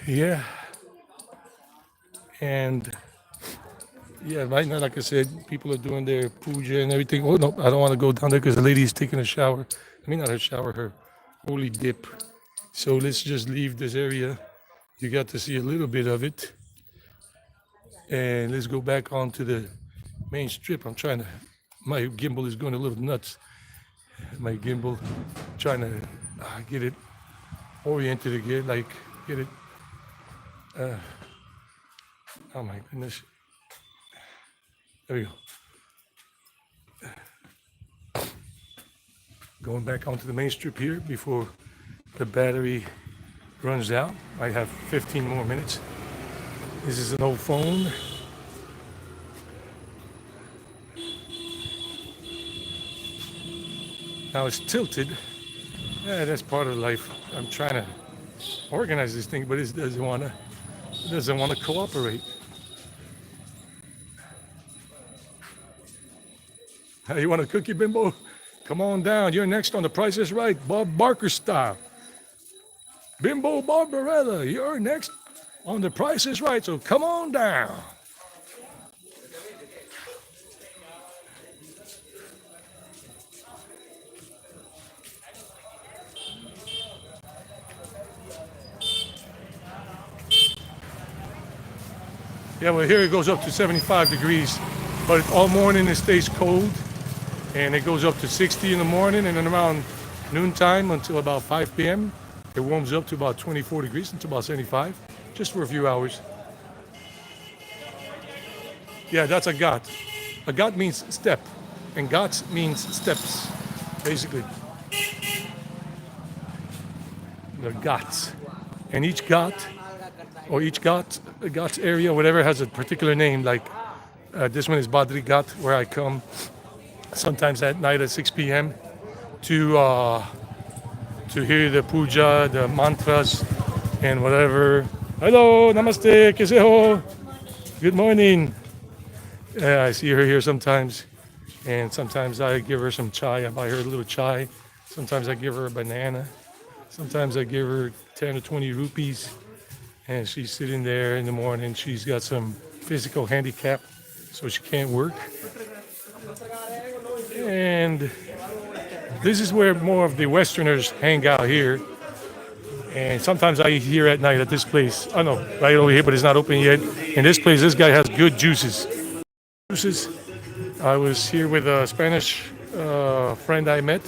yeah. And yeah, right now, like I said, people are doing their puja and everything. Oh, no, I don't want to go down there because the lady is taking a shower. I mean, not her shower, her holy dip. So let's just leave this area. You got to see a little bit of it. And let's go back onto the main strip. My gimbal is going a little nuts. My gimbal, trying to get it oriented again, get it. Oh my goodness. There we go. Going back onto the main strip here before the battery runs out. I have 15 more minutes. This is an old phone. Now it's tilted. Yeah, that's part of life. I'm trying to organize this thing, but it doesn't want to cooperate. Hey, you want a cookie, Bimbo? Come on down. You're next on The Price is Right, Bob Barker style. Bimbo Barbarella, you're next on The Price is Right, so come on down. Yeah, well, here it goes up to 75 degrees, but all morning it stays cold, and it goes up to 60 in the morning, and then around noontime until about 5 p.m., it warms up to about 24 degrees until about 75, just for a few hours. Yeah, that's a ghat. A ghat means step, and ghats means steps, basically. They're ghats. And each ghat, or each ghat's area, whatever, has a particular name. Like this one is Badri Ghat, where I come sometimes at night at 6 p.m. to hear the puja, the mantras, and whatever. Hello, namaste, kaise ho? Good morning. I see her here sometimes, and sometimes I give her some chai. I buy her a little chai. Sometimes I give her a banana. Sometimes I give her 10 or 20 rupees, and she's sitting there in the morning. She's got some physical handicap, so she can't work. And this is where more of the Westerners hang out here. And sometimes I eat here at night at this place. I know, right over here, but it's not open yet. In this place, this guy has good juices. I was here with a Spanish friend I met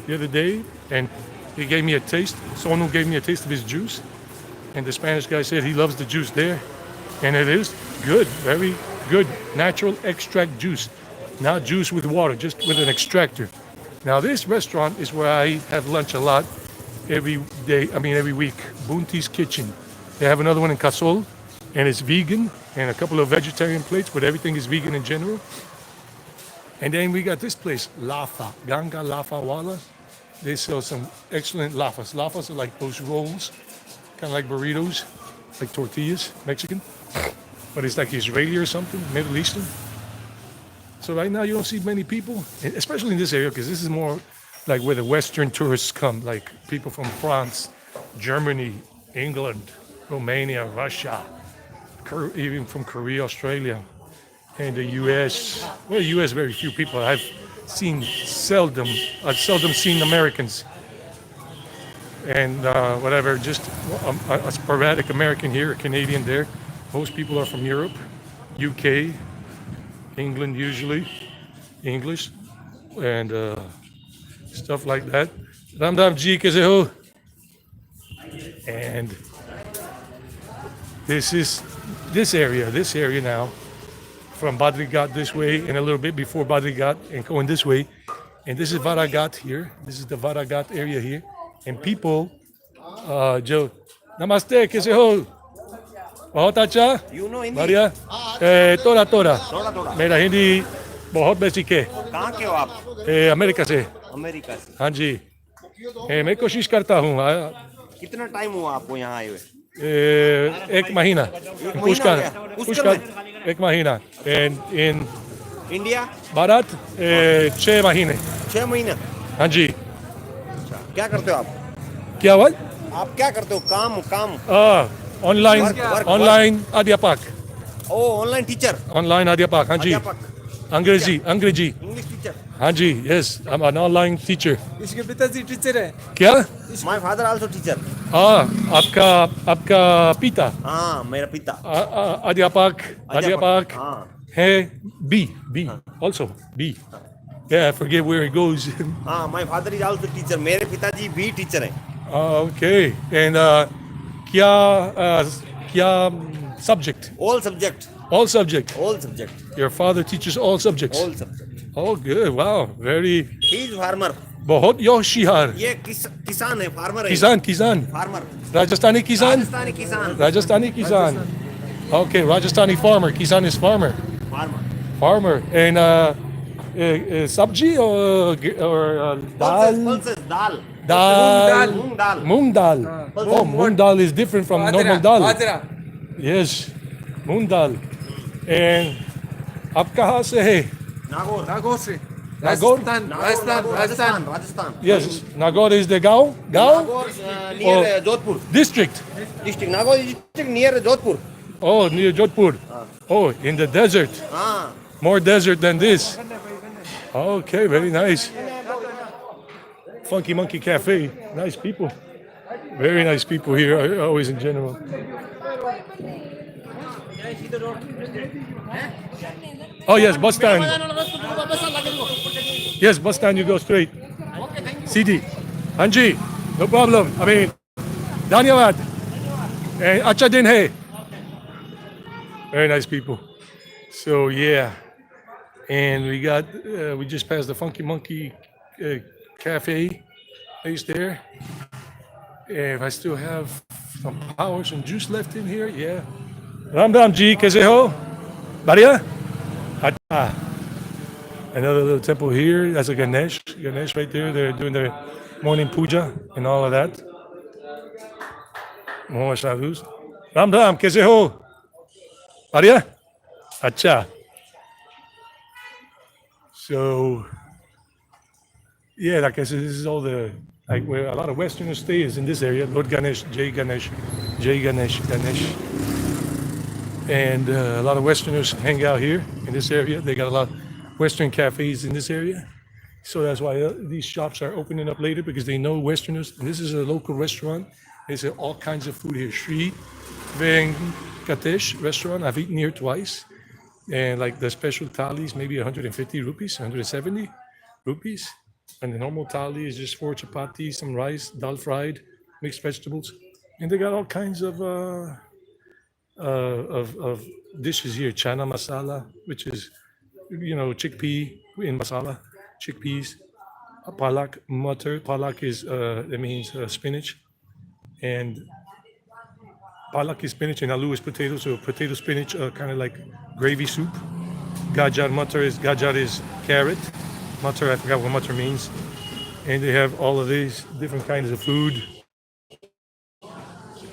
the other day, and he gave me a taste. Sonu gave me a taste of his juice, And the Spanish guy said he loves the juice there. And it is good, very good natural extract juice. Not juice with water, just with an extractor. Now this restaurant is where I have lunch a lot every day, every week. Bunti's Kitchen. They have another one in Casol, and it's vegan, and a couple of vegetarian plates, but everything is vegan in general. And then we got this place, Lafa, Ganga Lafa Wala. They sell some excellent lafas. Lafas are like those rolls, kind of like burritos, like tortillas, Mexican. But it's like Israeli or something, Middle Eastern. So right now you don't see many people, especially in this area, because this is more like where the Western tourists come, like people from France, Germany, England, Romania, Russia, even from Korea, Australia, and the U.S. Well, U.S. very few people. I've seldom seen Americans, and whatever, just a sporadic American here, a Canadian there. Most people are from Europe, UK, England usually, English, and stuff like that. Ram Ram Ji kaise ho? And this area now, from Badrigat this way, and a little bit before Badrigat, and going this way. And this is Varagat here. This is the Varagat area here. And people, Joe, Namaste, kaise ho? बहुत अच्छा You know Hindi? बढ़िया थोड़ा थोड़ा थोड़ा थोड़ा मेरा हिंदी बहुत basic है कहाँ के हो आप? अमेरिका से अमेरिका से। हाँ जी मैं कोशिश करता हूँ कितना टाइम हुआ आपको यहाँ आए हुए? एक महीना महीना पुष्कर हो गया? पुष्कर पुष्कर एक महीना इन इंडिया भारत 6 महीने 6 महीने। हाँ जी क्या करते हो आप? क्या बात आप क्या करते हो? काम काम ऑनलाइन Work. ऑनलाइन अध्यापक ओ ऑनलाइन टीचर, ऑनलाइन अध्यापक हाँ जी अध्यापक, अंग्रेजी अंग्रेजी इंग्लिश टीचर। हाँ जी yes I am an online teacher इसके पिताजी टीचर है। क्या माय फादर आल्सो टीचर। आपका पिता हाँ मेरा पिता अध्यापक अध्यापक हाँ है B also B yeah I forget where it goes हाँ my father is also teacher. मेरे पिताजी भी टीचर हैं। okay and क्या subject all subject all subject all subject your father teaches all subjects all subject. oh good wow very he is farmer. बहुत होशियार ये किसान है, फार्मर है। किसान फार्मर राजस्थानी किसान राजस्थानी किसान। Rajasthani Kisan. Okay, Rajasthani farmer. Kisan is farmer. Farmer Farmer. And sabji or dal? Pulses dal Dal. Moong dal. Moong dal. Oh, moong dal is different from normal dal. Yes, moong dal. And आप कहाँ से है? नागौर नागौर से Nagore? Rajasthan. Yes, Nagore is the Gao? Gao? Nagaur near Jodhpur District. District. Nagaur district near Jodhpur. Oh, near Jodhpur. Oh, in the desert. हाँ More desert than this. Okay, very nice. Funky Monkey Cafe. Nice people. Very nice people here, always in general. Oh, yes, bus stand. Yes, bus stand, you go straight. CD. Hanji, no problem. I mean, Dhanyavad. Acha din hai. Very nice people. So, yeah. And we just passed the Funky Monkey Cafe place there. If I still have some power, some juice left in here, yeah. Ram Ram Ji, kaise ho? Badhiya? Acha. Another little temple here. That's a Ganesh right there. They're doing their morning puja and all of that. Muhammad Sadhus. Ram Ram, kaise ho? Badhiya? Acha. So, yeah, like I said, this is all where a lot of Westerners stay is in this area. Lord Ganesh, Jai Ganesh. And a lot of Westerners hang out here in this area. They got a lot of Western cafes in this area. So that's why these shops are opening up later, because they know Westerners. And this is a local restaurant. They sell all kinds of food here. Sri Venkatesh restaurant. I've eaten here twice. And like the special thalis, maybe 150 rupees, 170 rupees. And the normal thali is just 4 chapatis, some rice, dal fried, mixed vegetables. And they got all kinds of dishes here. Chana masala, which is chickpea in masala, chickpeas. Palak mutter. Palak is that means spinach, and palak is spinach, and aloo is potato. So potato spinach, kind of like gravy soup. Gajar is carrot. Mutter, I forgot what mutter means. And they have all of these different kinds of food.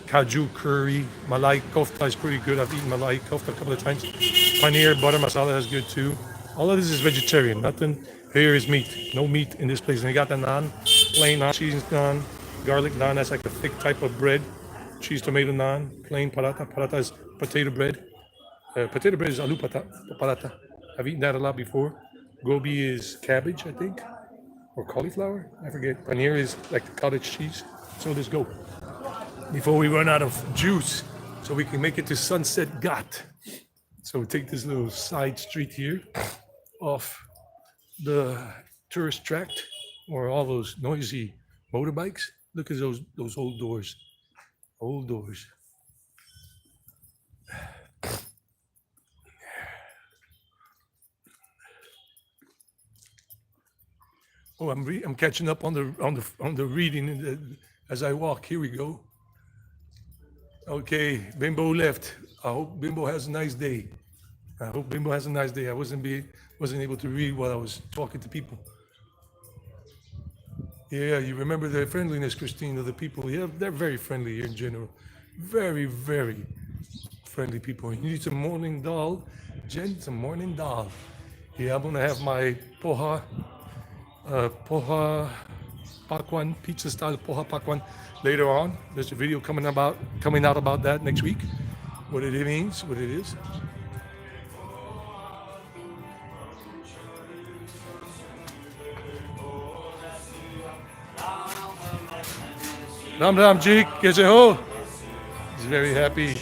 Kaju curry, malai kofta is pretty good. I've eaten malai kofta a couple of times. Paneer butter masala is good too. All of this is vegetarian. Nothing here is meat. No meat in this place. And they got the naan, plain naan, cheese naan, garlic naan. That's like a thick type of bread. Cheese tomato naan, plain paratha. Paratha is potato bread. Potato bread is aloo paratha. I've eaten that a lot before. Gobi is cabbage, I think, or cauliflower. I forget. Paneer is like the cottage cheese. So let's go before we run out of juice, so we can make it to Sunset Ghat. So we take this little side street here off the tourist tract, or all those noisy motorbikes. Look at those old doors. Old doors. Oh, I'm catching up on the reading as I walk. Here we go. Okay, Bimbo left. I hope Bimbo has a nice day. I hope Bimbo has a nice day. I wasn't able to read while I was talking to people. Yeah, you remember the friendliness, Christine, of the people. Yeah, they're very friendly here in general. Very, very friendly people. You need some morning dal, Jen, some morning dal. Yeah, I'm gonna have my poha pakwan, pizza style poha pakwan later on. There's a video coming out about that next week. What it means, what it is. Ram Ram Ji, kaise ho? He's very happy.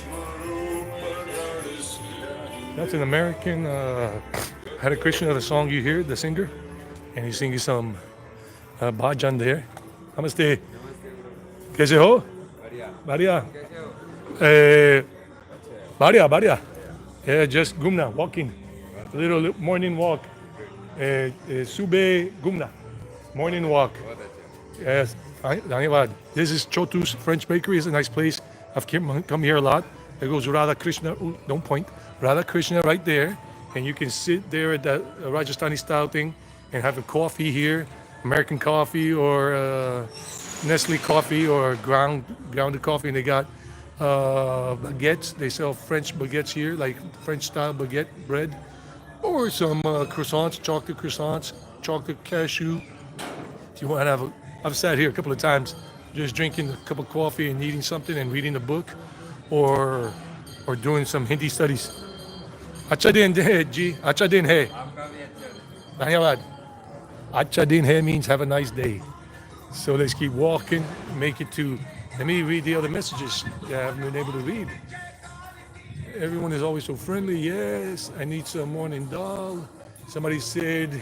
That's an American Hare Krishna, the song you hear, the singer, and he's singing some bhajan there. Namaste. Kaise ho? Badhiya. Badhiya. Yeah, just gumna, walking. A little morning walk. Sube gumna. Morning walk. Yes. Dhanyavad. This is Chotu's French Bakery. It's a nice place. I've come here a lot. There goes Radha Krishna. Ooh, don't point. Radha Krishna right there. And you can sit there at that Rajasthani style thing and have a coffee here, American coffee or Nestle coffee or grounded coffee. And they got baguettes. They sell French baguettes here, like French style baguette bread, or some croissants, chocolate cashew. If you want to have I've sat here a couple of times just drinking a cup of coffee and eating something and reading a book or doing some Hindi studies. Acha din hai, ji. Acha din hai. Dhanyavad. Acha din hai means have a nice day. So let's keep walking, make it to, let me read the other messages that I haven't been able to read. Everyone is always so friendly. Yes, I need some morning dal. Somebody said,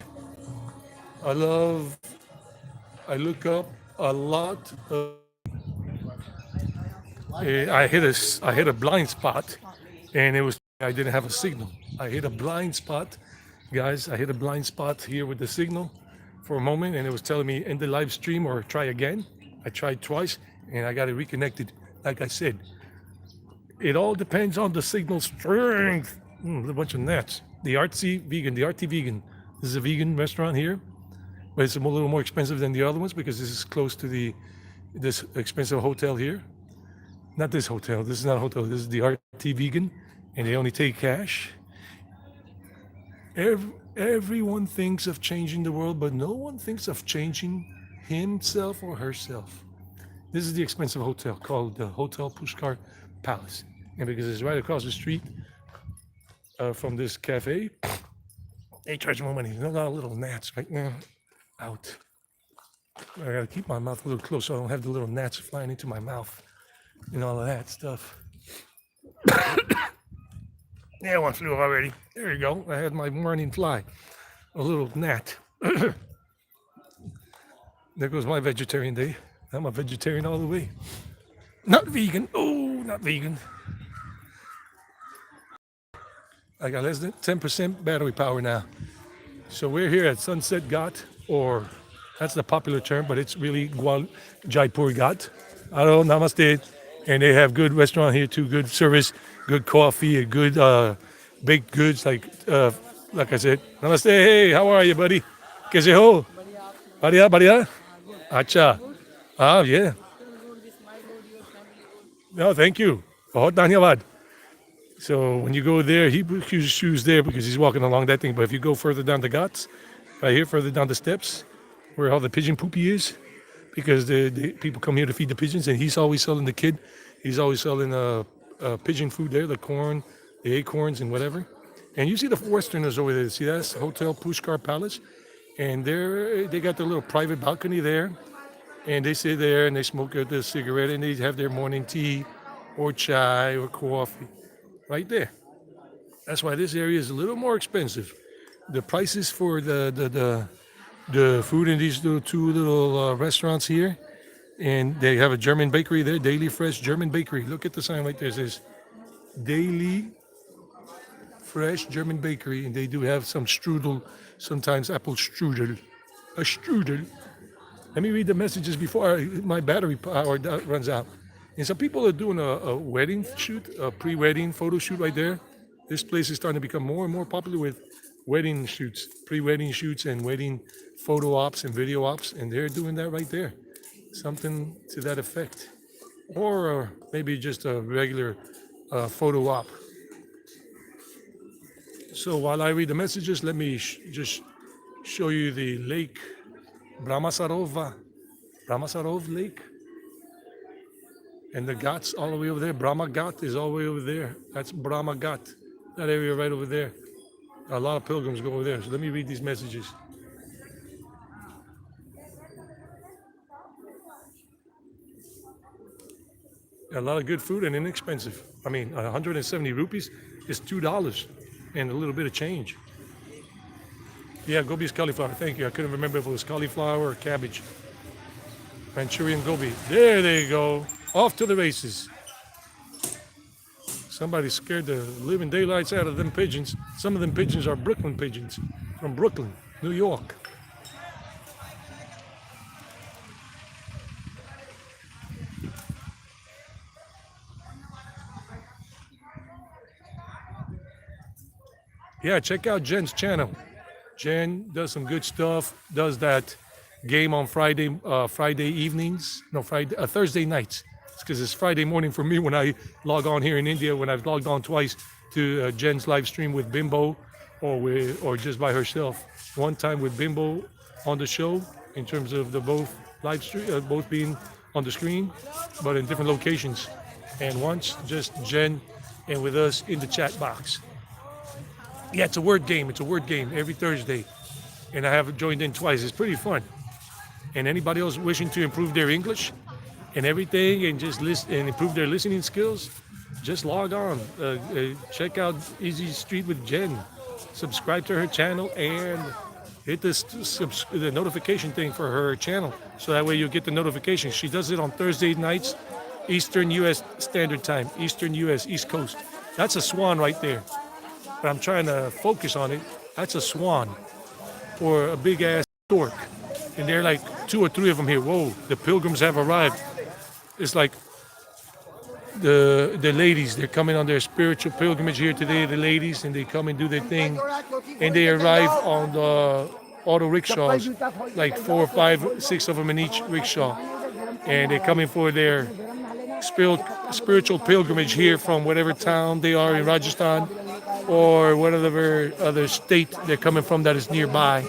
I look up a lot. I hit a blind spot, and I didn't have a signal. I hit a blind spot, guys. I hit a blind spot here with the signal for a moment, and it was telling me end the live stream or try again. I tried twice, and I got it reconnected. Like I said, it all depends on the signal strength. A bunch of gnats. The RT Vegan. This is a vegan restaurant here, but it's a little more expensive than the other ones because this is close to this expensive hotel here. Not this hotel. This is not a hotel. This is the RT Vegan, and they only take cash. Everyone thinks of changing the world, but no one thinks of changing himself or herself. This is the expensive hotel called the Hotel Pushkar Palace, and because it's right across the street from this cafe, they charge more money. There's a lot of little gnats right now out. I gotta keep my mouth a little close so I don't have the little gnats flying into my mouth and all of that stuff. Yeah, one flew already. There you go. I had my morning fly. A little gnat. There goes my vegetarian day. I'm a vegetarian all the way. Not vegan. Oh, not vegan. I got less than 10% battery power now. So we're here at Sunset Ghat, or that's the popular term, but it's really Jaipur Ghat. Hello, namaste. And they have good restaurant here too, good service, good coffee, and good baked goods like I said. Namaste. Hey, how are you, buddy? Kaise ho? Badhiya, badhiya. Acha. Ah, yeah. No, thank you. Bahut dhanyawad. So when you go there, he puts his shoes there because he's walking along that thing. But if you go further down the ghats, right here, further down the steps, where all the pigeon poopy is, because the people come here to feed the pigeons, and he's always selling the kid. He's always selling pigeon food there, the corn, the acorns, and whatever. And you see the Westerners over there. See that's Hotel Pushkar Palace, and they got their little private balcony there, and they sit there and they smoke the cigarette and they have their morning tea, or chai or coffee, right there. That's why this area is a little more expensive. The prices for the food in these two little restaurants here, and they have a German bakery there, Daily Fresh German Bakery. Look at the sign right there. It says Daily Fresh German Bakery, and they do have some strudel, sometimes apple strudel, a strudel. Let me read the messages before my battery power runs out. And some people are doing a wedding shoot, a pre-wedding photo shoot right there. This place is starting to become more and more popular with wedding shoots, pre-wedding shoots, and wedding photo ops and video ops, and they're doing that right there. Something to that effect, or maybe just a regular photo op. So while I read the messages, let me just show you the lake, Brahmasarov Lake, and the Ghats all the way over there. Brahma Ghat is all the way over there. That's Brahma Ghat, that area right over there. A lot of pilgrims go over there. So let me read these messages. A lot of good food and inexpensive. I mean, 170 rupees is $2 and a little bit of change. Yeah, gobi is cauliflower. Thank you. I couldn't remember if it was cauliflower or cabbage. Manchurian gobi. There they go. Off to the races. Somebody scared the living daylights out of them pigeons. Some of them pigeons are Brooklyn pigeons from Brooklyn, New York. Yeah, check out Jen's channel. Jen does some good stuff. Does that game on Friday evenings. No, Thursday nights. It's because it's Friday morning for me when I log on here in India. When I've logged on twice to Jen's live stream with Bimbo, or just by herself. One time with Bimbo on the show in terms of the both live stream, both being on the screen, but in different locations. And once just Jen and with us in the chat box. Yeah, it's a word game. It's a word game every Thursday. And I have joined in twice. It's pretty fun. And anybody else wishing to improve their English and everything and just listen and improve their listening skills, just log on. Check out Easy Street with Jen. Subscribe to her channel and hit the notification thing for her channel. So that way you'll get the notification. She does it on Thursday nights, Eastern U.S. Standard Time, Eastern U.S. East Coast. That's a swan right there. But I'm trying to focus on it. That's a swan or a big ass stork. And there are like 2 or 3 of them here. Whoa, the pilgrims have arrived. It's like the ladies, they're coming on their spiritual pilgrimage here today, the ladies, and they come and do their thing. And they arrive on the auto rickshaws, like 4 or 5, 6 of them in each rickshaw. And they're coming for their spiritual pilgrimage here from whatever town they are in Rajasthan, or whatever other state they're coming from that is nearby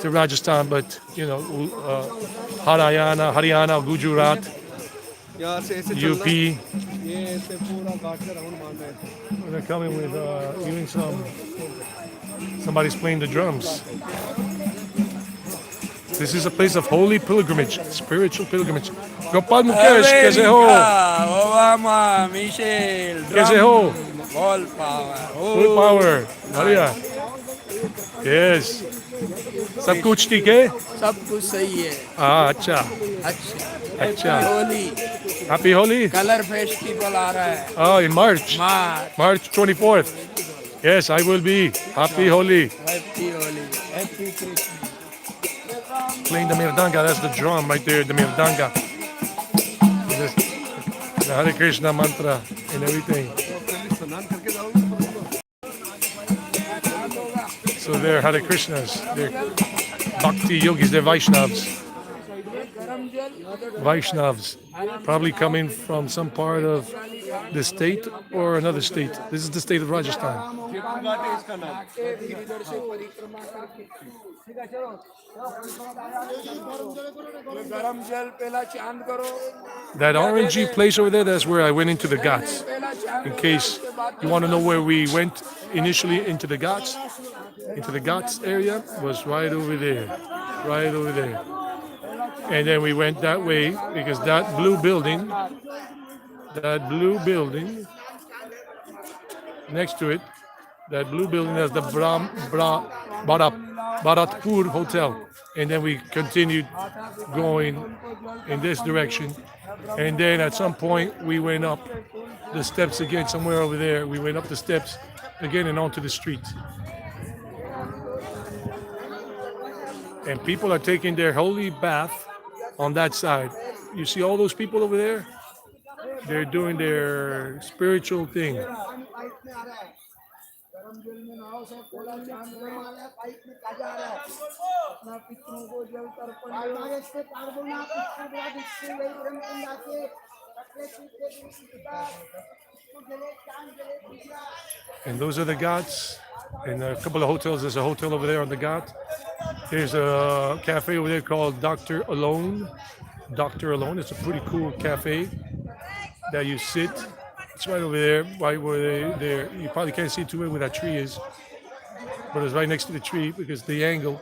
to Rajasthan, but Haryana, Gujarat, UP. They're coming with even somebody's playing the drums. This is a place of holy pilgrimage, spiritual pilgrimage. Gopal Mukesh, kaise ho? Obama, Michelle, Kaise ho? all power. Full power. Maria. Yes. सब कुछ ठीक है? सब कुछ सही है. हाँ अच्छा. अच्छा. अच्छा. Holi. Happy Holi. Colour festival आ रहा है Oh, in March. March March 24th. Yes, I will be. Happy Holi. Happy Holi happy Christmas Playing the mirdanga. That's the drum right there, the mirdanga. The Hare Krishna mantra and everything. So they're Hare Krishnas. They're Bhakti yogis. They're Vaishnavas. Vaishnavas. Probably coming from some part of the state or another state. This is the state of Rajasthan. गरम जल पहला चांद करो That orangey place over there, that's where I went into the Ghats. In case you want to know where we went initially into the Ghats area, was right over there. Right over there. And then we went that way because that blue building next to it, that blue building has the Bharatpur Hotel. And then we continued going in this direction. And then at some point we went up the steps again, somewhere over there. We went up the steps again and onto the street. And people are taking their holy bath on that side. You see all those people over there? They're doing their spiritual thing. गरम जल में नहाओ सब पहला चांद में माला pipe में ताजा रहा अपना पितरों को जल तर्पण करो इससे पार्वना पितृ द्वारा इससे वही ब्रह्म कुंडा के रखले सूखे पिता तो जले चांद जले पूजा. And those are the Ghats. And a couple of hotels. There's a hotel over there on the Ghat. There's a cafe over there called Dr. Alone. Dr. Alone. It's a pretty cool cafe that you sit. It's right over there, right where there. You probably can't see too well where that tree is, but it's right next to the tree because the angle.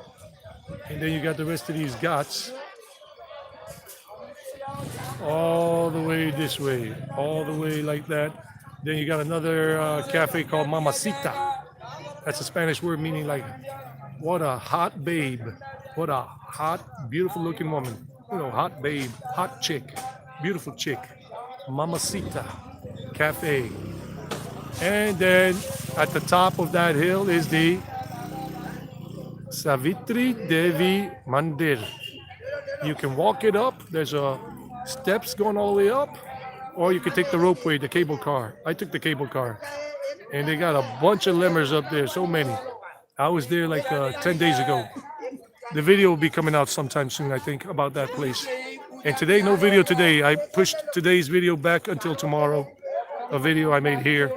And then you got the rest of these Ghats all the way this way, all the way like that. Then you got another cafe called Mamacita. That's a Spanish word meaning like, what a hot babe, what a hot, beautiful looking woman. You know, hot babe, hot chick, beautiful chick. Mamacita Cafe. And then at the top of that hill is the Savitri Devi Mandir. You can walk it up. There's steps going all the way up, or you can take the ropeway, the cable car. I took the cable car, and they got a bunch of lemurs up there. So many. I was there like 10 days ago. The video will be coming out sometime soon, I think, about that place. And today, no video today. I pushed today's video back until tomorrow. A video I made here.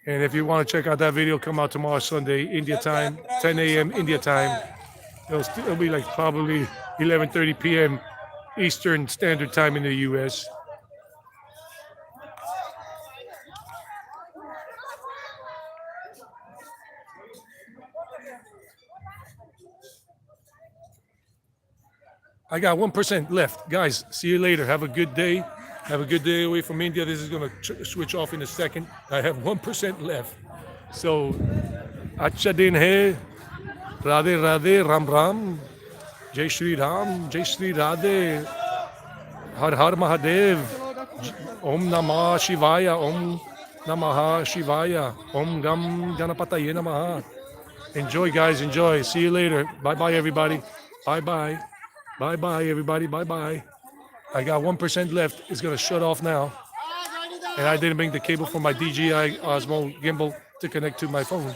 And if you want to check out that video, come out tomorrow, Sunday, India time, 10 a.m. India time. It'll be like probably 11:30 p.m. Eastern Standard Time in the U.S. I got 1% left. Guys, see you later. Have a good day. Have a good day away from India. This is going to switch off in a second. I have 1% left. So, Acha din hai. Radhe Radhe, Ram Ram. Jai Shri Ram. Jai Shri Radhe. Har Har Mahadev. Om Namah Shivaya. Om Namah Shivaya. Om Gam Ganapataye Namaha. Enjoy, guys. Enjoy. See you later. Bye-bye, everybody. Bye-bye. Bye-bye, everybody. Bye-bye. I got 1% left. It's going to shut off now. And I didn't bring the cable for my DJI Osmo gimbal to connect to my phone.